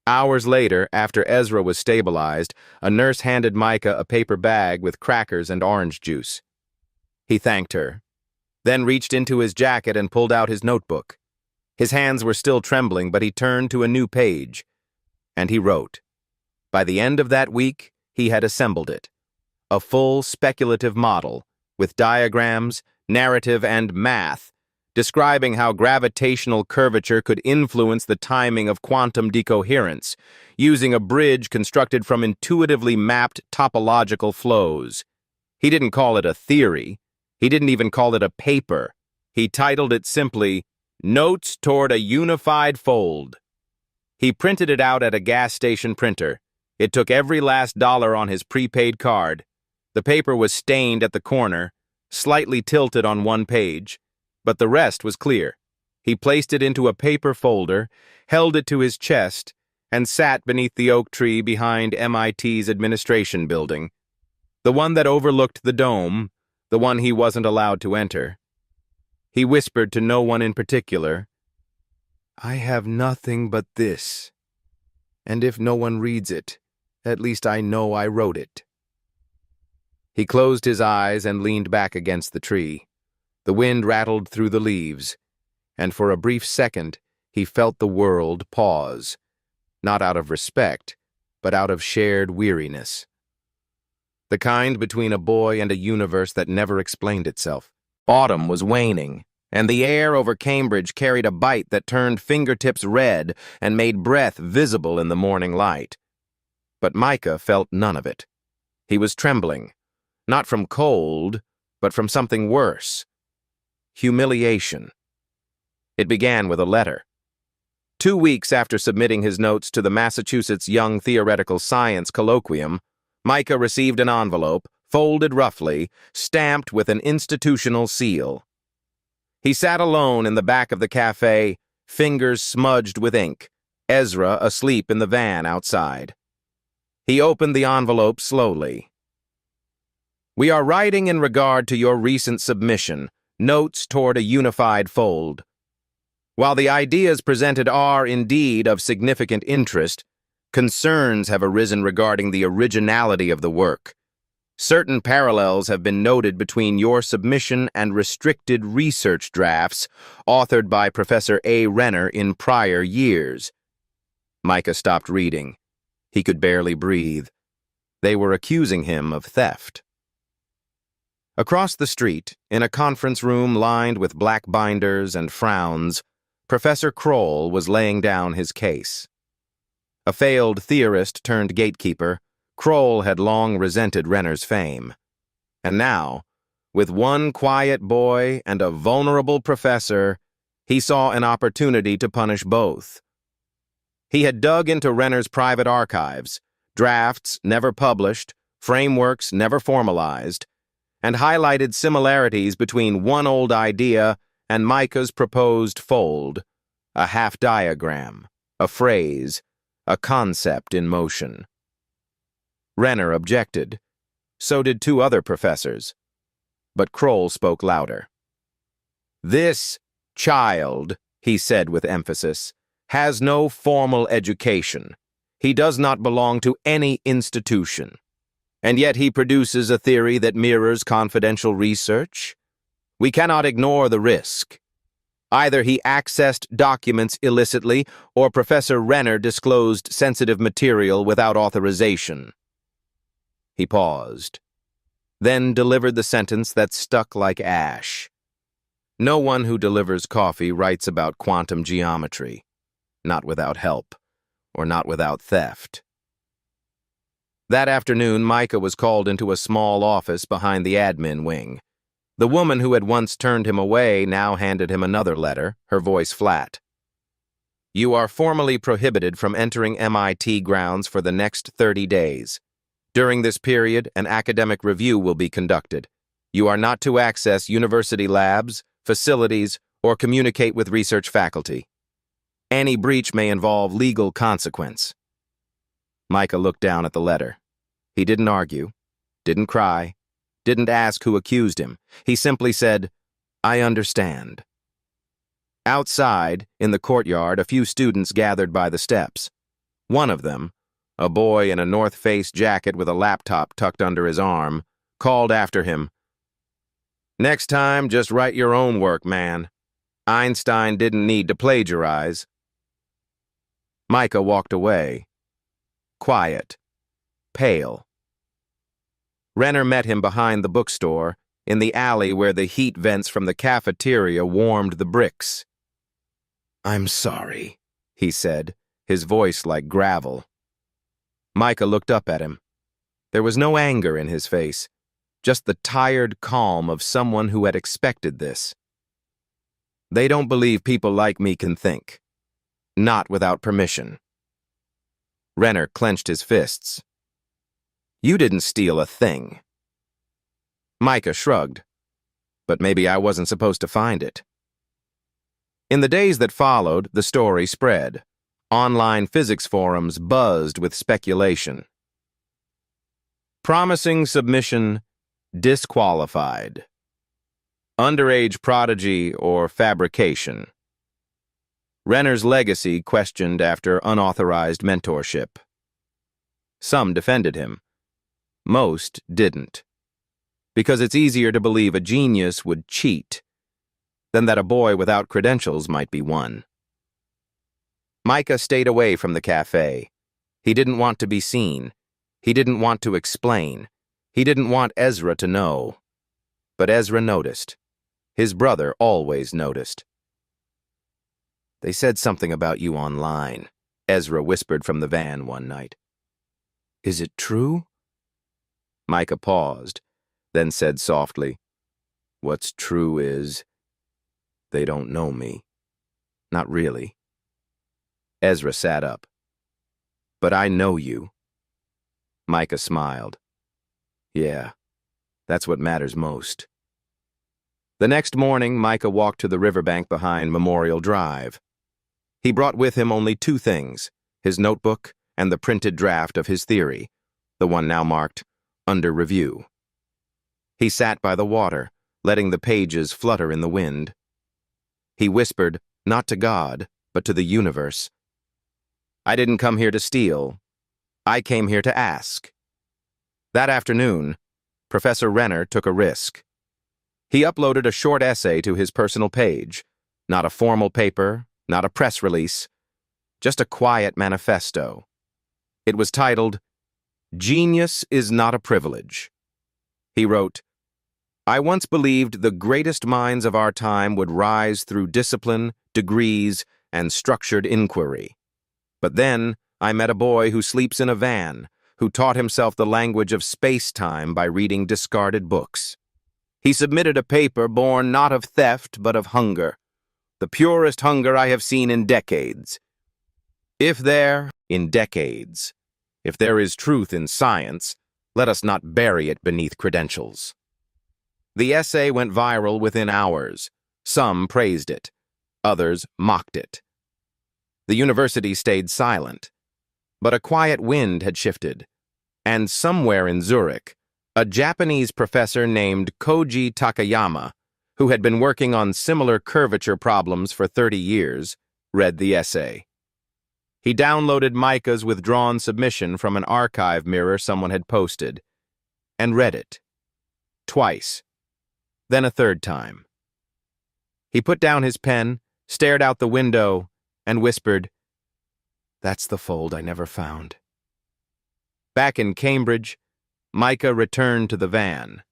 [SPEAKER 1] Hours later, after Ezra was stabilized, a nurse handed Micah a paper bag with crackers and orange juice. He thanked her, then reached into his jacket and pulled out his notebook. His hands were still trembling, but he turned to a new page, and he wrote. By the end of that week, he had assembled it. A full speculative model, with diagrams, narrative, and math, describing how gravitational curvature could influence the timing of quantum decoherence, using a bridge constructed from intuitively mapped topological flows. He didn't call it a theory. He didn't even call it a paper. He titled it simply, Notes Toward a Unified Fold. He printed it out at a gas station printer. It took every last dollar on his prepaid card. The paper was stained at the corner, slightly tilted on one page, but the rest was clear. He placed it into a paper folder, held it to his chest, and sat beneath the oak tree behind MIT's administration building, the one that overlooked the dome, the one he wasn't allowed to enter. He whispered to no one in particular, I have nothing but this, and if no one reads it, at least I know I wrote it. He closed his eyes and leaned back against the tree. The wind rattled through the leaves, and for a brief second he felt the world pause, not out of respect, but out of shared weariness. The kind between a boy and a universe that never explained itself. Autumn was waning, and the air over Cambridge carried a bite that turned fingertips red and made breath visible in the morning light. But Micah felt none of it. He was trembling, not from cold, but from something worse. Humiliation. It began with a letter. 2 weeks after submitting his notes to the Massachusetts Young Theoretical Science Colloquium, Micah received an envelope, folded roughly, stamped with an institutional seal. He sat alone in the back of the cafe, fingers smudged with ink, Ezra asleep in the van outside. He opened the envelope slowly. We are writing in regard to your recent submission, Notes Toward a Unified Fold. While the ideas presented are indeed of significant interest, concerns have arisen regarding the originality of the work. Certain parallels have been noted between your submission and restricted research drafts authored by Professor A. Renner in prior years. Micah stopped reading. He could barely breathe. They were accusing him of theft. Across the street, in a conference room lined with black binders and frowns, Professor Kroll was laying down his case. A failed theorist turned gatekeeper, Kroll had long resented Renner's fame. And now, with one quiet boy and a vulnerable professor, he saw an opportunity to punish both. He had dug into Renner's private archives, drafts never published, frameworks never formalized, and highlighted similarities between one old idea and Micah's proposed fold, a half diagram, a phrase, a concept in motion. Renner objected. So did 2 other professors. But Kroll spoke louder. This child, he said with emphasis, has no formal education. He does not belong to any institution. And yet he produces a theory that mirrors confidential research? We cannot ignore the risk. Either he accessed documents illicitly, or Professor Renner disclosed sensitive material without authorization. He paused, then delivered the sentence that stuck like ash. No one who delivers coffee writes about quantum geometry, not without help, or not without theft. That afternoon, Micah was called into a small office behind the admin wing. The woman who had once turned him away now handed him another letter, her voice flat. You are formally prohibited from entering MIT grounds for the next 30 days. During this period, an academic review will be conducted. You are not to access university labs, facilities, or communicate with research faculty. Any breach may involve legal consequence. Micah looked down at the letter. He didn't argue, didn't cry, didn't ask who accused him. He simply said, I understand. Outside, in the courtyard, a few students gathered by the steps. One of them, a boy in a North Face jacket with a laptop tucked under his arm, called after him, "Next time, just write your own work, man. Einstein didn't need to plagiarize." Micah walked away, quiet, pale. Renner met him behind the bookstore, in the alley where the heat vents from the cafeteria warmed the bricks. "I'm sorry," he said, his voice like gravel. Micah looked up at him. There was no anger in his face, just the tired calm of someone who had expected this. "They don't believe people like me can think. Not without permission." Renner clenched his fists. "You didn't steal a thing." Micah shrugged. "But maybe I wasn't supposed to find it." In the days that followed, the story spread. Online physics forums buzzed with speculation. Promising submission disqualified. Underage prodigy or fabrication. Renner's legacy questioned after unauthorized mentorship. Some defended him. Most didn't. Because it's easier to believe a genius would cheat than that a boy without credentials might be one. Micah stayed away from the cafe. He didn't want to be seen. He didn't want to explain. He didn't want Ezra to know. But Ezra noticed. His brother always noticed. "They said something about you online," Ezra whispered from the van one night. "Is it true?" Micah paused, then said softly, "What's true is, they don't know me. Not really." Ezra sat up. "But I know you." Micah smiled. "Yeah, that's what matters most." The next morning, Micah walked to the riverbank behind Memorial Drive. He brought with him only two things, his notebook and the printed draft of his theory, the one now marked "Under Review." He sat by the water, letting the pages flutter in the wind. He whispered, not to God, but to the universe, "I didn't come here to steal. I came here to ask." That afternoon, Professor Renner took a risk. He uploaded a short essay to his personal page, not a formal paper, not a press release, just a quiet manifesto. It was titled, "Genius is not a privilege." He wrote, "I once believed the greatest minds of our time would rise through discipline, degrees, and structured inquiry. But then I met a boy who sleeps in a van, who taught himself the language of space-time by reading discarded books. He submitted a paper born not of theft but of hunger, the purest hunger I have seen in decades. If there is truth in science, let us not bury it beneath credentials." The essay went viral within hours. Some praised it. Others mocked it. The university stayed silent. But a quiet wind had shifted, and somewhere in Zurich, a Japanese professor named Koji Takayama, who had been working on similar curvature problems for 30 years, read the essay. He downloaded Micah's withdrawn submission from an archive mirror someone had posted, and read it. Twice. Then a third time. He put down his pen, stared out the window, and whispered, "That's the fold I never found." Back in Cambridge, Micah returned to the van.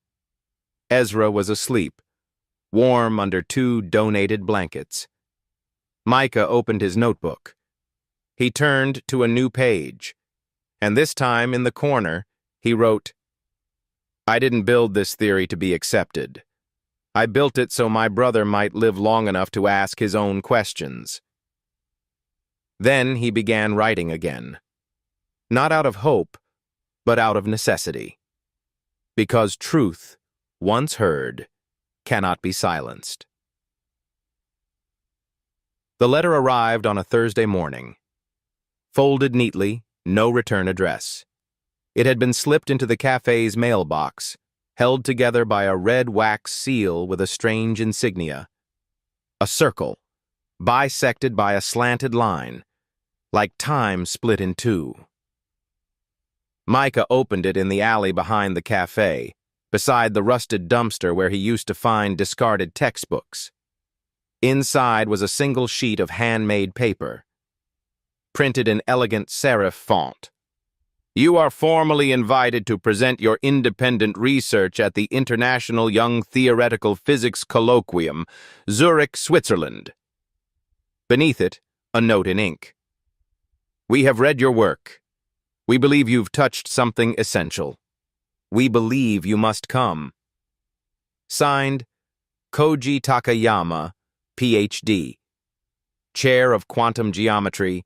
[SPEAKER 1] Ezra was asleep, warm under 2 donated blankets. Micah opened his notebook. He turned to a new page, and this time in the corner, he wrote, "I didn't build this theory to be accepted. I built it so my brother might live long enough to ask his own questions." Then he began writing again. Not out of hope, but out of necessity. Because truth, once heard, cannot be silenced. The letter arrived on a Thursday morning. Folded neatly, no return address. It had been slipped into the cafe's mailbox, held together by a red wax seal with a strange insignia. A circle, bisected by a slanted line, like time split in two. Micah opened it in the alley behind the cafe, beside the rusted dumpster where he used to find discarded textbooks. Inside was a single sheet of handmade paper, printed in elegant serif font. You are formally invited to present your independent research at the International Young Theoretical Physics Colloquium, Zurich, Switzerland. Beneath it, a note in ink. We have read your work. We believe you've touched something essential. We believe you must come. Signed, Koji Takayama, Ph.D., Chair of Quantum Geometry,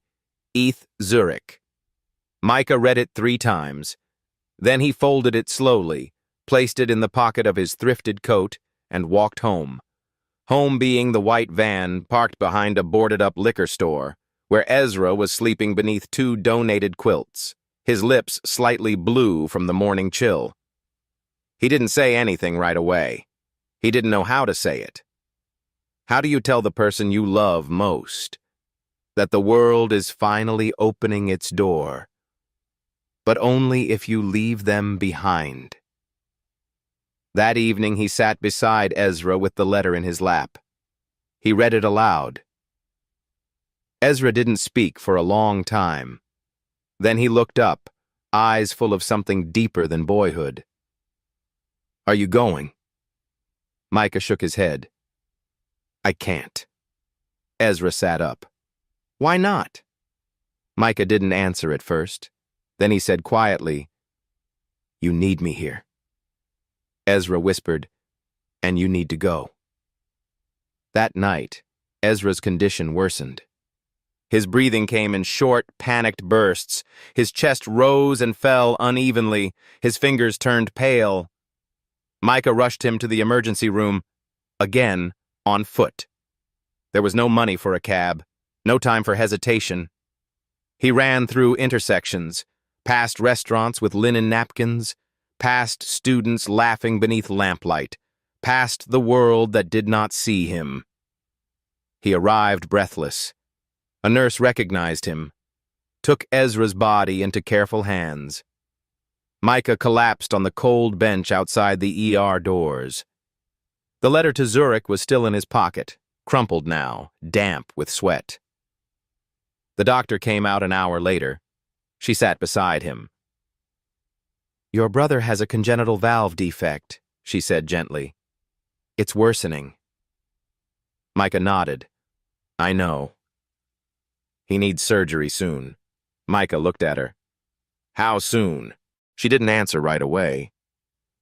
[SPEAKER 1] ETH, Zurich. Micah read it 3 times. Then he folded it slowly, placed it in the pocket of his thrifted coat, and walked home. Home being the white van parked behind a boarded-up liquor store, where Ezra was sleeping beneath 2 donated quilts, his lips slightly blue from the morning chill. He didn't say anything right away. He didn't know how to say it. How do you tell the person you love most that the world is finally opening its door, but only if you leave them behind? That evening he sat beside Ezra with the letter in his lap. He read it aloud. Ezra didn't speak for a long time. Then he looked up, eyes full of something deeper than boyhood. Are you going? Micah shook his head. I can't. Ezra sat up. Why not? Micah didn't answer at first. Then he said quietly, You need me here. Ezra whispered, And you need to go. That night, Ezra's condition worsened. His breathing came in short, panicked bursts. His chest rose and fell unevenly. His fingers turned pale. Micah rushed him to the emergency room, again, on foot. There was no money for a cab, no time for hesitation. He ran through intersections, past restaurants with linen napkins, past students laughing beneath lamplight, past the world that did not see him. He arrived breathless. A nurse recognized him, took Ezra's body into careful hands. Micah collapsed on the cold bench outside the ER doors. The letter to Zurich was still in his pocket, crumpled now, damp with sweat. The doctor came out an hour later. She sat beside him. Your brother has a congenital valve defect, she said gently. It's worsening. Micah nodded. I know. He needs surgery soon. Micah looked at her. How soon? She didn't answer right away.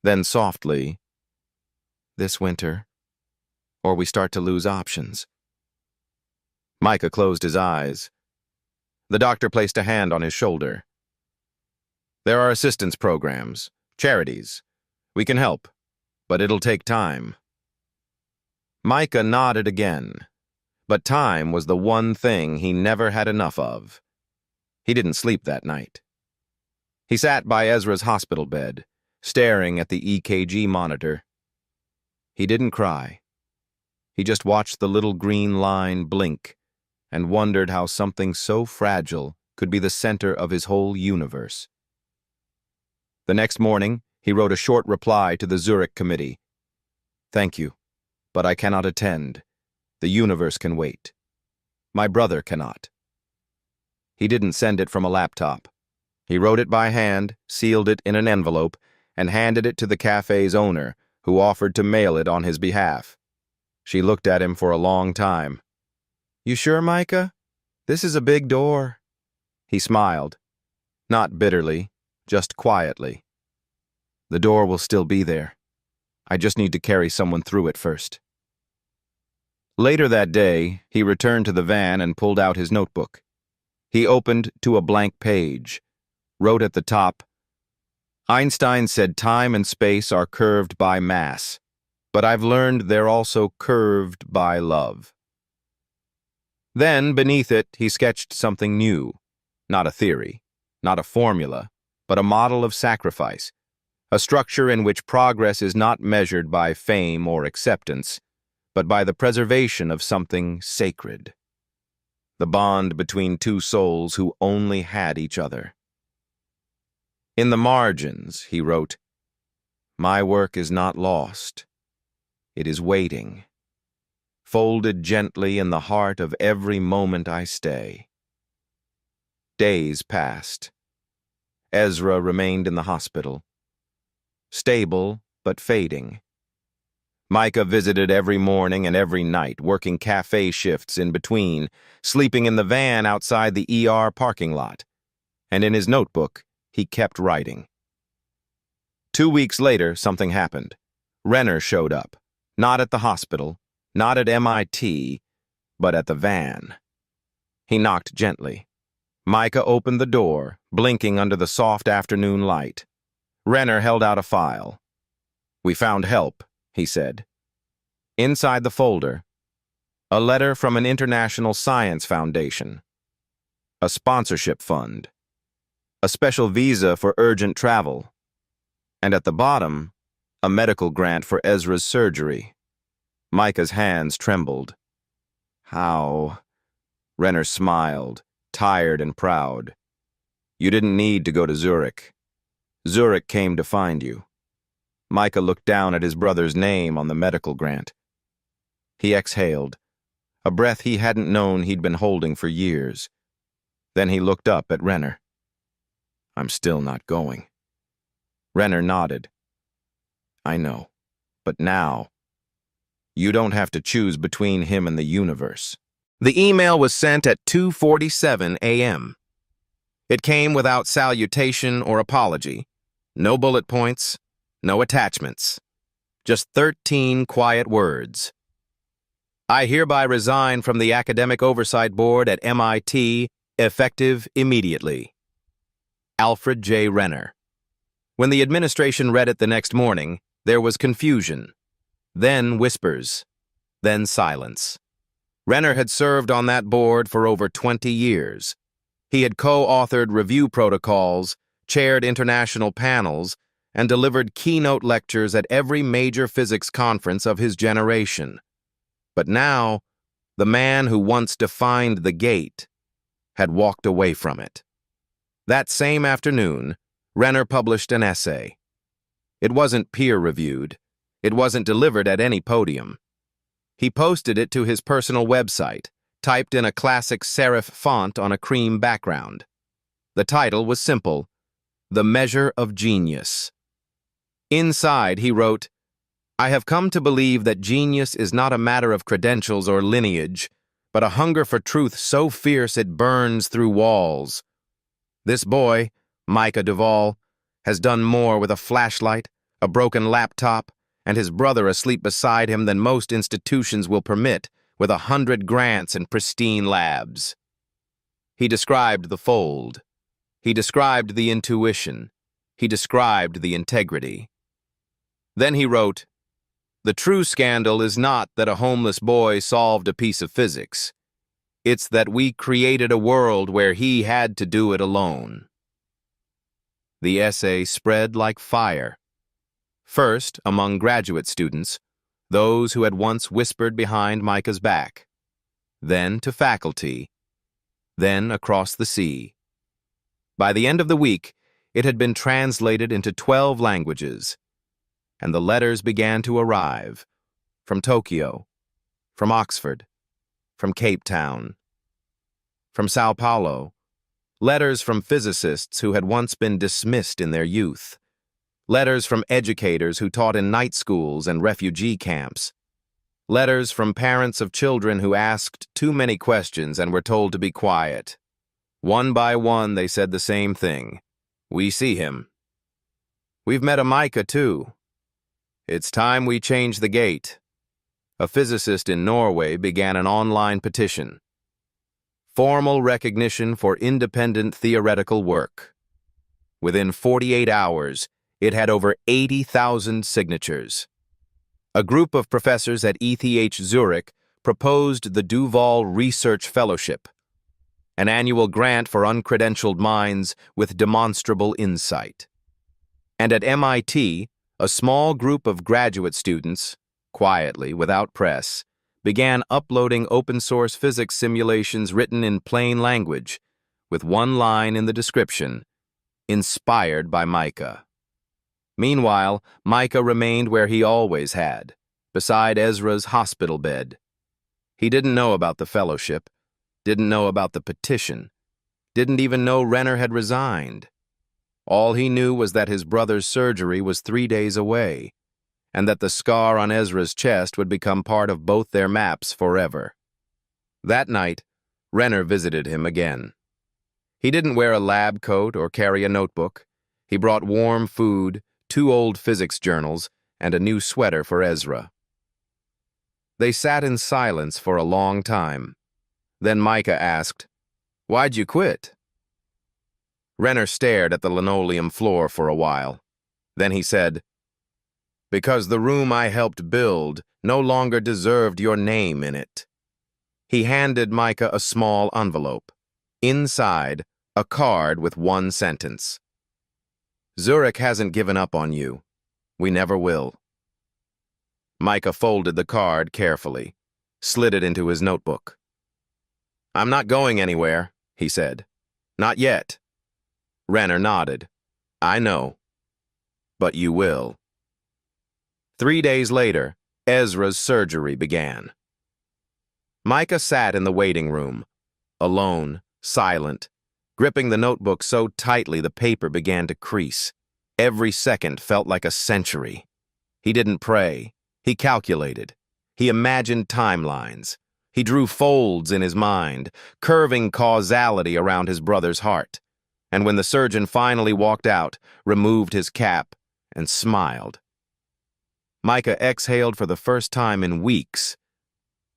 [SPEAKER 1] Then softly, This winter, or we start to lose options. Micah closed his eyes. The doctor placed a hand on his shoulder. There are assistance programs, charities. We can help, but it'll take time. Micah nodded again, but time was the one thing he never had enough of. He didn't sleep that night. He sat by Ezra's hospital bed, staring at the EKG monitor. He didn't cry. He just watched the little green line blink and wondered how something so fragile could be the center of his whole universe. The next morning, he wrote a short reply to the Zurich committee. Thank you, but I cannot attend. The universe can wait. My brother cannot. He didn't send it from a laptop. He wrote it by hand, sealed it in an envelope, and handed it to the cafe's owner, who offered to mail it on his behalf. She looked at him for a long time. You sure, Micah? This is a big door. He smiled. Not bitterly, just quietly. The door will still be there. I just need to carry someone through it first. Later that day, he returned to the van and pulled out his notebook. He opened to a blank page, wrote at the top, Einstein said time and space are curved by mass, but I've learned they're also curved by love. Then, beneath it, he sketched something new. Not a theory, not a formula, but a model of sacrifice, a structure in which progress is not measured by fame or acceptance, but by the preservation of something sacred. the bond between two souls who only had each other. In the margins, he wrote, "My work is not lost. It is waiting, folded gently in the heart of every moment I stay." Days passed. Ezra remained in the hospital, stable but fading. Micah visited every morning and every night, working cafe shifts in between, sleeping in the van outside the ER parking lot. And in his notebook, he kept writing. 2 weeks later, something happened. Renner showed up, not at the hospital, not at MIT, but at the van. He knocked gently. Micah opened the door, blinking under the soft afternoon light. Renner held out a file. "We found help," he said. Inside the folder, a letter from an international science foundation, a sponsorship fund, a special visa for urgent travel, and at the bottom, a medical grant for Ezra's surgery. Micah's hands trembled. "How?" Renner smiled, tired and proud. "You didn't need to go to Zurich. Zurich came to find you." Micah looked down at his brother's name on the medical grant. He exhaled, a breath he hadn't known he'd been holding for years. Then he looked up at Renner. "I'm still not going." Renner nodded. "I know, but now, you don't have to choose between him and the universe." The email was sent at 2:47 a.m. It came without salutation or apology. No bullet points, no attachments. Just 13 quiet words. "I hereby resign from the Academic Oversight Board at MIT, effective immediately. Alfred J. Renner." When the administration read it the next morning, there was confusion, then whispers, then silence. Renner had served on that board for over 20 years. He had co-authored review protocols, chaired international panels, and delivered keynote lectures at every major physics conference of his generation. But now, the man who once defined the gate had walked away from it. That same afternoon, Renner published an essay. It wasn't peer-reviewed. It wasn't delivered at any podium. He posted it to his personal website, typed in a classic serif font on a cream background. The title was simple, "The Measure of Genius." Inside, he wrote, "I have come to believe that genius is not a matter of credentials or lineage, but a hunger for truth so fierce it burns through walls. This boy, Micah Duvall, has done more with a flashlight, a broken laptop, and his brother asleep beside him than most institutions will permit, with 100 grants and pristine labs." He described the fold. He described the intuition. He described the integrity. Then he wrote, "The true scandal is not that a homeless boy solved a piece of physics. It's that we created a world where he had to do it alone." The essay spread like fire. First, among graduate students, those who had once whispered behind Micah's back. Then to faculty. Then across the sea. By the end of the week, it had been translated into 12 languages, and the letters began to arrive, from Tokyo, from Oxford, from Cape Town, from Sao Paulo, letters from physicists who had once been dismissed in their youth, letters from educators who taught in night schools and refugee camps, letters from parents of children who asked too many questions and were told to be quiet. One by one, they said the same thing. "We see him. We've met a Micah, too. It's time we change the gate." A physicist in Norway began an online petition. Formal recognition for independent theoretical work. Within 48 hours, it had over 80,000 signatures. A group of professors at ETH Zurich proposed the Duvall Research Fellowship, an annual grant for uncredentialed minds with demonstrable insight. And at MIT, a small group of graduate students, quietly, without press, began uploading open-source physics simulations written in plain language, with one line in the description, "Inspired by Micah." Meanwhile, Micah remained where he always had, beside Ezra's hospital bed. He didn't know about the fellowship, didn't know about the petition, didn't even know Renner had resigned. All he knew was that his brother's surgery was 3 days away, and that the scar on Ezra's chest would become part of both their maps forever. That night, Renner visited him again. He didn't wear a lab coat or carry a notebook. He brought warm food, 2 old physics journals, and a new sweater for Ezra. They sat in silence for a long time. Then Micah asked, "Why'd you quit?" Renner stared at the linoleum floor for a while. Then he said, "Because the room I helped build no longer deserved your name in it." He handed Micah a small envelope. Inside, a card with one sentence. "Zurich hasn't given up on you. We never will." Micah folded the card carefully, slid it into his notebook. "I'm not going anywhere," he said. "Not yet." Renner nodded. "I know. But you will." 3 days later, Ezra's surgery began. Micah sat in the waiting room, alone, silent, gripping the notebook so tightly the paper began to crease. Every second felt like a century. He didn't pray. He calculated. He imagined timelines. He drew folds in his mind, curving causality around his brother's heart. And when the surgeon finally walked out, removed his cap, and smiled, Micah exhaled for the first time in weeks.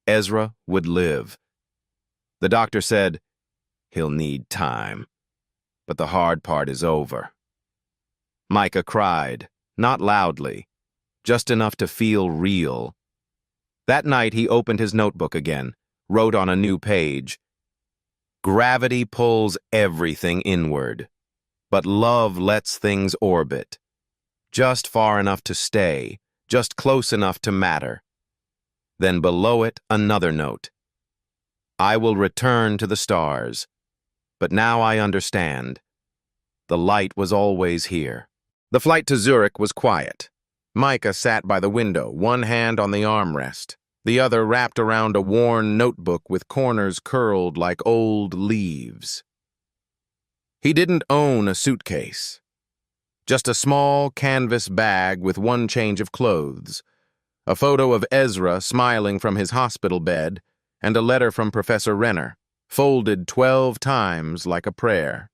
[SPEAKER 1] Ezra would live. The doctor said, "He'll need time, but the hard part is over." Micah cried, not loudly, just enough to feel real. That night he opened his notebook again, wrote on a new page, "Gravity pulls everything inward, but love lets things orbit. Just far enough to stay, just close enough to matter." Then below it, another note. "I will return to the stars, but now I understand. The light was always here." The flight to Zurich was quiet. Micah sat by the window, one hand on the armrest, the other wrapped around a worn notebook with corners curled like old leaves. He didn't own a suitcase. Just a small canvas bag with one change of clothes, a photo of Ezra smiling from his hospital bed, and a letter from Professor Renner, folded 12 times like a prayer.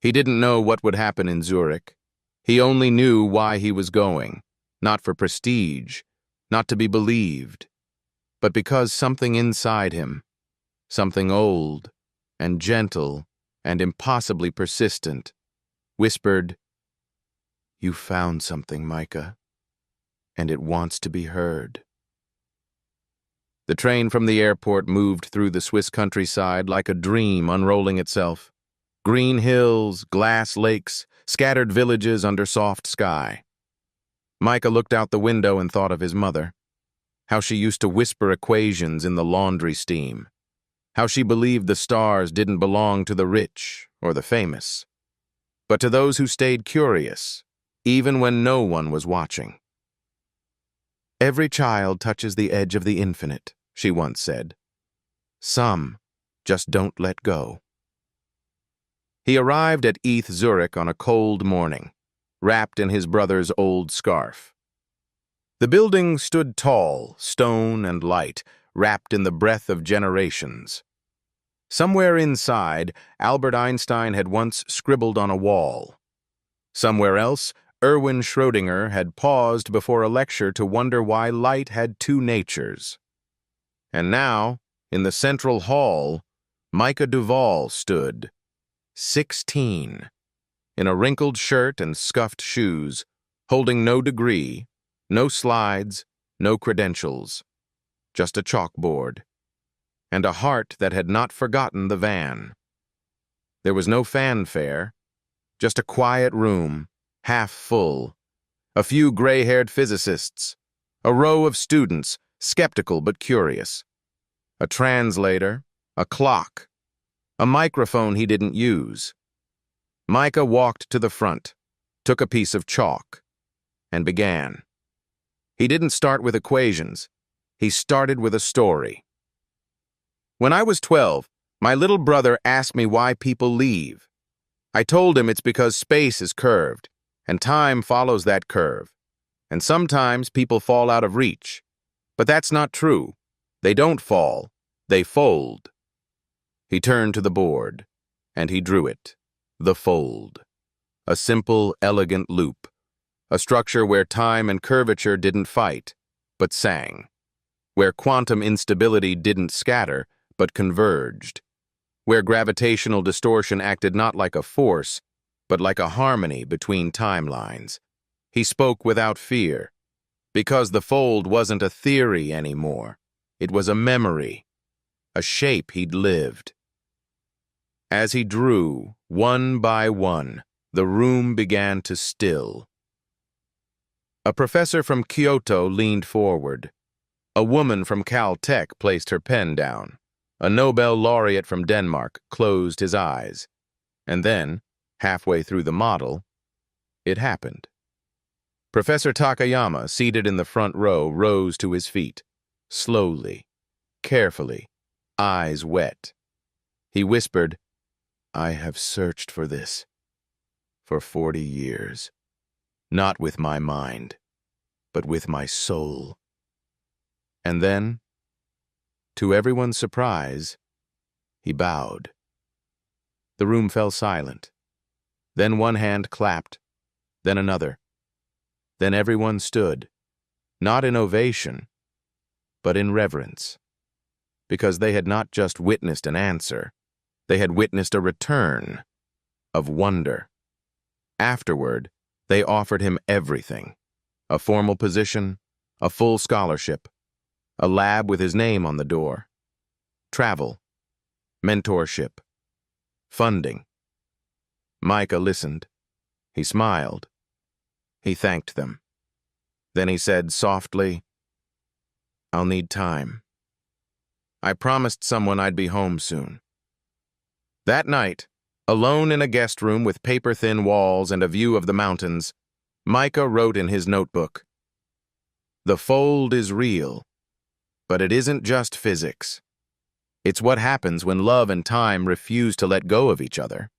[SPEAKER 1] He didn't know what would happen in Zurich. He only knew why he was going, not for prestige, not to be believed, but because something inside him, something old and gentle and impossibly persistent, whispered, "You found something, Micah, and it wants to be heard." The train from the airport moved through the Swiss countryside like a dream unrolling itself. Green hills, glass lakes, scattered villages under soft sky. Micah looked out the window and thought of his mother, how she used to whisper equations in the laundry steam, how she believed the stars didn't belong to the rich or the famous, but to those who stayed curious, even when no one was watching. "Every child touches the edge of the infinite," she once said. "Some just don't let go." He arrived at MIT.He Zurich on a cold morning, wrapped in his brother's old scarf. The building stood tall, stone and light, wrapped in the breath of generations. Somewhere inside, Albert Einstein had once scribbled on a wall. Somewhere else, Erwin Schrödinger had paused before a lecture to wonder why light had 2 natures. And now, in the central hall, Micah Duval stood, 16, in a wrinkled shirt and scuffed shoes, holding no degree, no slides, no credentials, just a chalkboard, and a heart that had not forgotten the van. There was no fanfare, just a quiet room, half full, a few gray-haired physicists, a row of students, skeptical but curious. A translator, a clock, a microphone he didn't use. Micah walked to the front, took a piece of chalk, and began. He didn't start with equations. He started with a story. When I was 12, my little brother asked me why people leave. I told him it's because space is curved, and time follows that curve. And sometimes people fall out of reach. But that's not true. They don't fall, they fold. He turned to the board, and he drew it. The fold. A simple, elegant loop. A structure where time and curvature didn't fight, but sang. Where quantum instability didn't scatter, but converged. Where gravitational distortion acted not like a force, but like a harmony between timelines. He spoke without fear, because the fold wasn't a theory anymore. It was a memory, a shape he'd lived. As he drew, one by one, the room began to still. A professor from Kyoto leaned forward. A woman from Caltech placed her pen down. A Nobel laureate from Denmark closed his eyes. And then, halfway through the model, it happened. Professor Takayama, seated in the front row, rose to his feet, slowly, carefully, eyes wet. He whispered, "I have searched for this for 40 years, not with my mind, but with my soul." And then, to everyone's surprise, he bowed. The room fell silent. Then one hand clapped, then another. Then everyone stood, not in ovation, but in reverence, because they had not just witnessed an answer, they had witnessed a return of wonder. Afterward, they offered him everything: a formal position, a full scholarship, a lab with his name on the door, travel, mentorship, funding. Micah listened. He smiled. He thanked them. Then he said softly, "I'll need time. I promised someone I'd be home soon." That night, alone in a guest room with paper-thin walls and a view of the mountains, Micah wrote in his notebook, "The fold is real, but it isn't just physics. It's what happens when love and time refuse to let go of each other."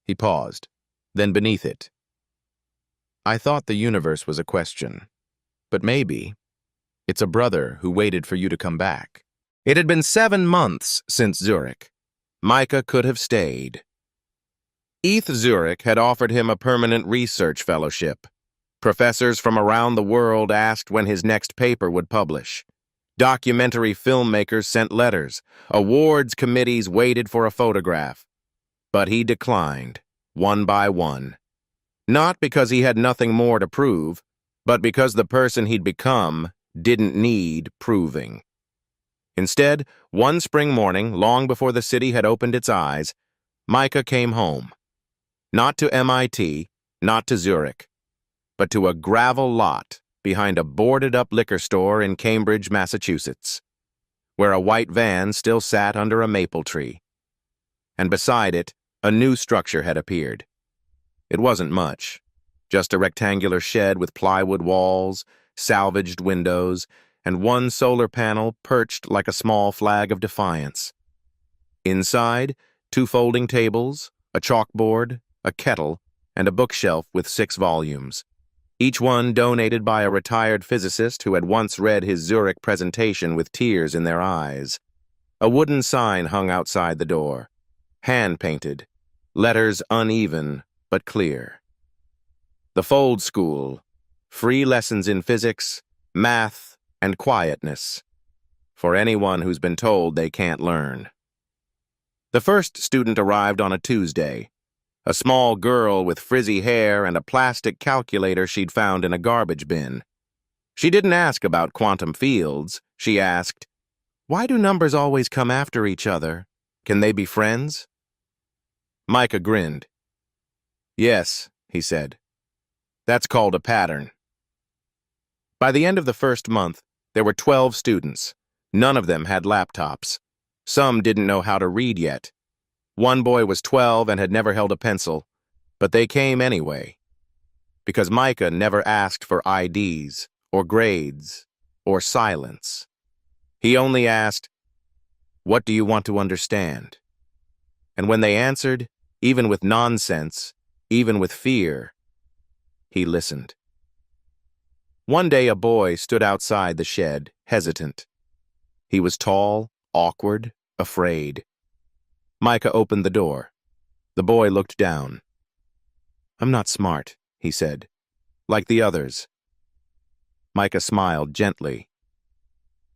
[SPEAKER 1] He paused. Then beneath it, "I thought the universe was a question, but maybe it's a brother who waited for you to come back." It had been 7 months since Zurich. Micah could have stayed. ETH Zurich had offered him a permanent research fellowship. Professors from around the world asked when his next paper would publish. Documentary filmmakers sent letters. Awards committees waited for a photograph. But he declined, one by one. Not because he had nothing more to prove, but because the person he'd become didn't need proving. Instead, one spring morning, long before the city had opened its eyes, Micah came home. Not to MIT, not to Zurich, but to a gravel lot behind a boarded-up liquor store in Cambridge, Massachusetts, where a white van still sat under a maple tree. And beside it, a new structure had appeared. It wasn't much, just a rectangular shed with plywood walls, salvaged windows, and one solar panel perched like a small flag of defiance. Inside, 2 folding tables, a chalkboard, a kettle, and a bookshelf with 6 volumes, each one donated by a retired physicist who had once read his Zurich presentation with tears in their eyes. A wooden sign hung outside the door, hand-painted, letters uneven but clear. The Fold School, free lessons in physics, math, and quietness, for anyone who's been told they can't learn. The first student arrived on a Tuesday, a small girl with frizzy hair and a plastic calculator she'd found in a garbage bin. She didn't ask about quantum fields. She asked, "Why do numbers always come after each other? Can they be friends?" Micah grinned. "Yes," he said. "That's called a pattern." By the end of the first month, There were 12 students. None of them had laptops. Some didn't know how to read yet. One boy was 12 and had never held a pencil, but they came anyway. Because Micah never asked for IDs, or grades, or silence. He only asked, "What do you want to understand?" And when they answered, even with nonsense, even with fear, he listened. One day a boy stood outside the shed, hesitant. He was tall, awkward, afraid. Micah opened the door. The boy looked down. "I'm not smart," he said, "like the others." Micah smiled gently.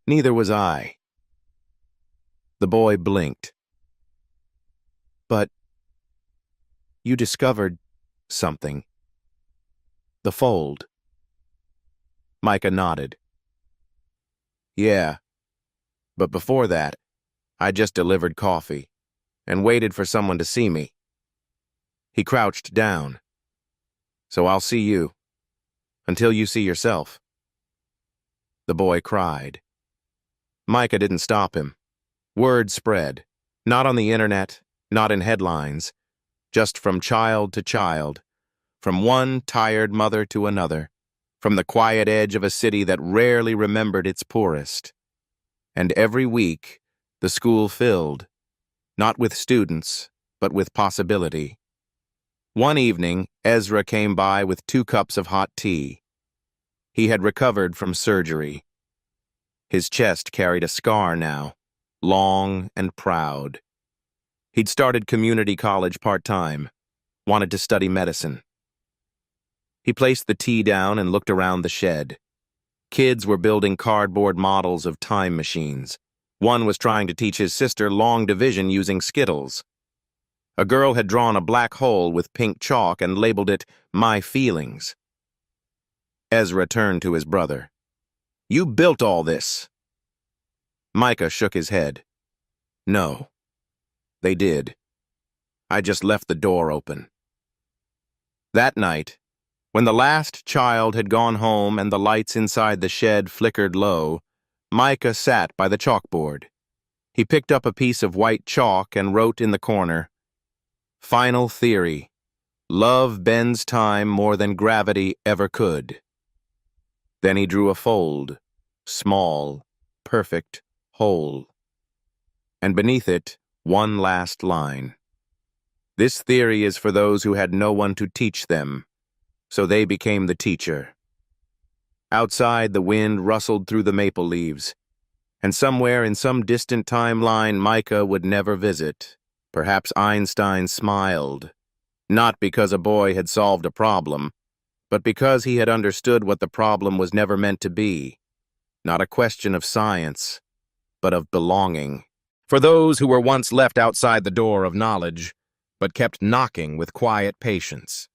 [SPEAKER 1] "Neither was I." The boy blinked. "But you discovered something. The fold." Micah nodded. "Yeah, but before that, I just delivered coffee and waited for someone to see me." He crouched down. "So I'll see you, until you see yourself." The boy cried. Micah didn't stop him. Word spread, not on the internet, not in headlines, just from child to child, from one tired mother to another, from the quiet edge of a city that rarely remembered its poorest. And every week, the school filled, not with students, but with possibility. One evening, Ezra came by with 2 cups of hot tea. He had recovered from surgery. His chest carried a scar now, long and proud. He'd started community college part-time, wanted to study medicine. He placed the tea down and looked around the shed. Kids were building cardboard models of time machines. One was trying to teach his sister long division using Skittles. A girl had drawn a black hole with pink chalk and labeled it "My Feelings." Ezra turned to his brother. "You built all this." Micah shook his head. "No, they did. I just left the door open." That night, when the last child had gone home and the lights inside the shed flickered low, Micah sat by the chalkboard. He picked up a piece of white chalk and wrote in the corner, "Final theory. Love bends time more than gravity ever could." Then he drew a fold, small, perfect, whole. And beneath it, one last line. "This theory is for those who had no one to teach them, so they became the teacher." Outside, the wind rustled through the maple leaves, and somewhere in some distant timeline Micah would never visit, perhaps Einstein smiled, not because a boy had solved a problem, but because he had understood what the problem was never meant to be, not a question of science, but of belonging. For those who were once left outside the door of knowledge, but kept knocking with quiet patience.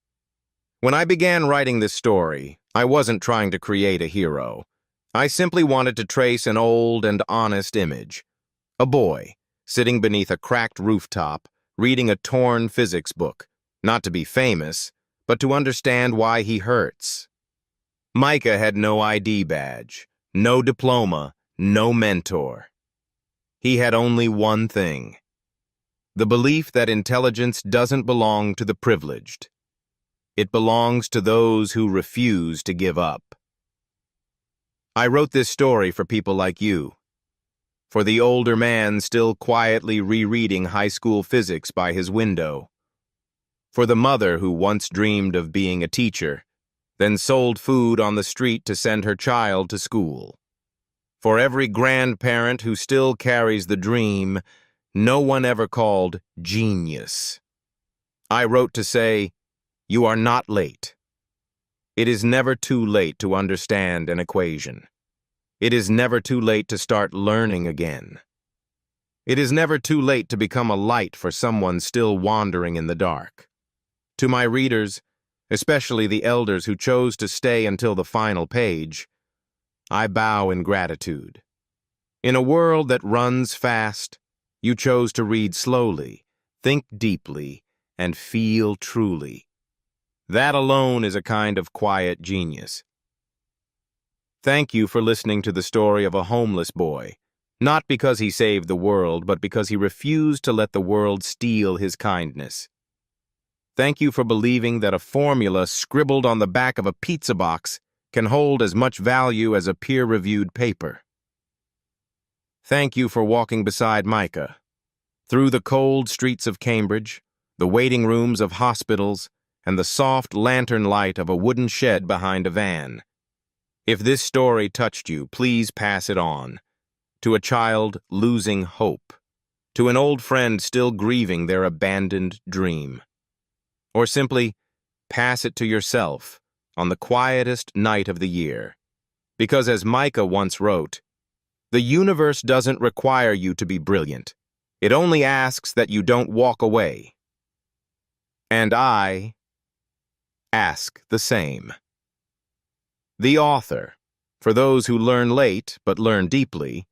[SPEAKER 1] When I began writing this story, I wasn't trying to create a hero. I simply wanted to trace an old and honest image. A boy, sitting beneath a cracked rooftop, reading a torn physics book, not to be famous, but to understand why he hurts. Micah had no ID badge, no diploma, no mentor. He had only one thing: the belief that intelligence doesn't belong to the privileged. It belongs to those who refuse to give up. I wrote this story for people like you, for the older man still quietly rereading high school physics by his window, for the mother who once dreamed of being a teacher, then sold food on the street to send her child to school, for every grandparent who still carries the dream no one ever called genius. I wrote to say, you are not late. It is never too late to understand an equation. It is never too late to start learning again. It is never too late to become a light for someone still wandering in the dark. To my readers, especially the elders who chose to stay until the final page, I bow in gratitude. In a world that runs fast, you chose to read slowly, think deeply, and feel truly. That alone is a kind of quiet genius. Thank you for listening to the story of a homeless boy, not because he saved the world, but because he refused to let the world steal his kindness. Thank you for believing that a formula scribbled on the back of a pizza box can hold as much value as a peer-reviewed paper. Thank you for walking beside Micah, through the cold streets of Cambridge, the waiting rooms of hospitals, and the soft lantern light of a wooden shed behind a van. If this story touched you, please pass it on. To a child losing hope. To an old friend still grieving their abandoned dream. Or simply, pass it to yourself on the quietest night of the year. Because as Micah once wrote, the universe doesn't require you to be brilliant. It only asks that you don't walk away. And I ask the same. The author, for those who learn late but learn deeply,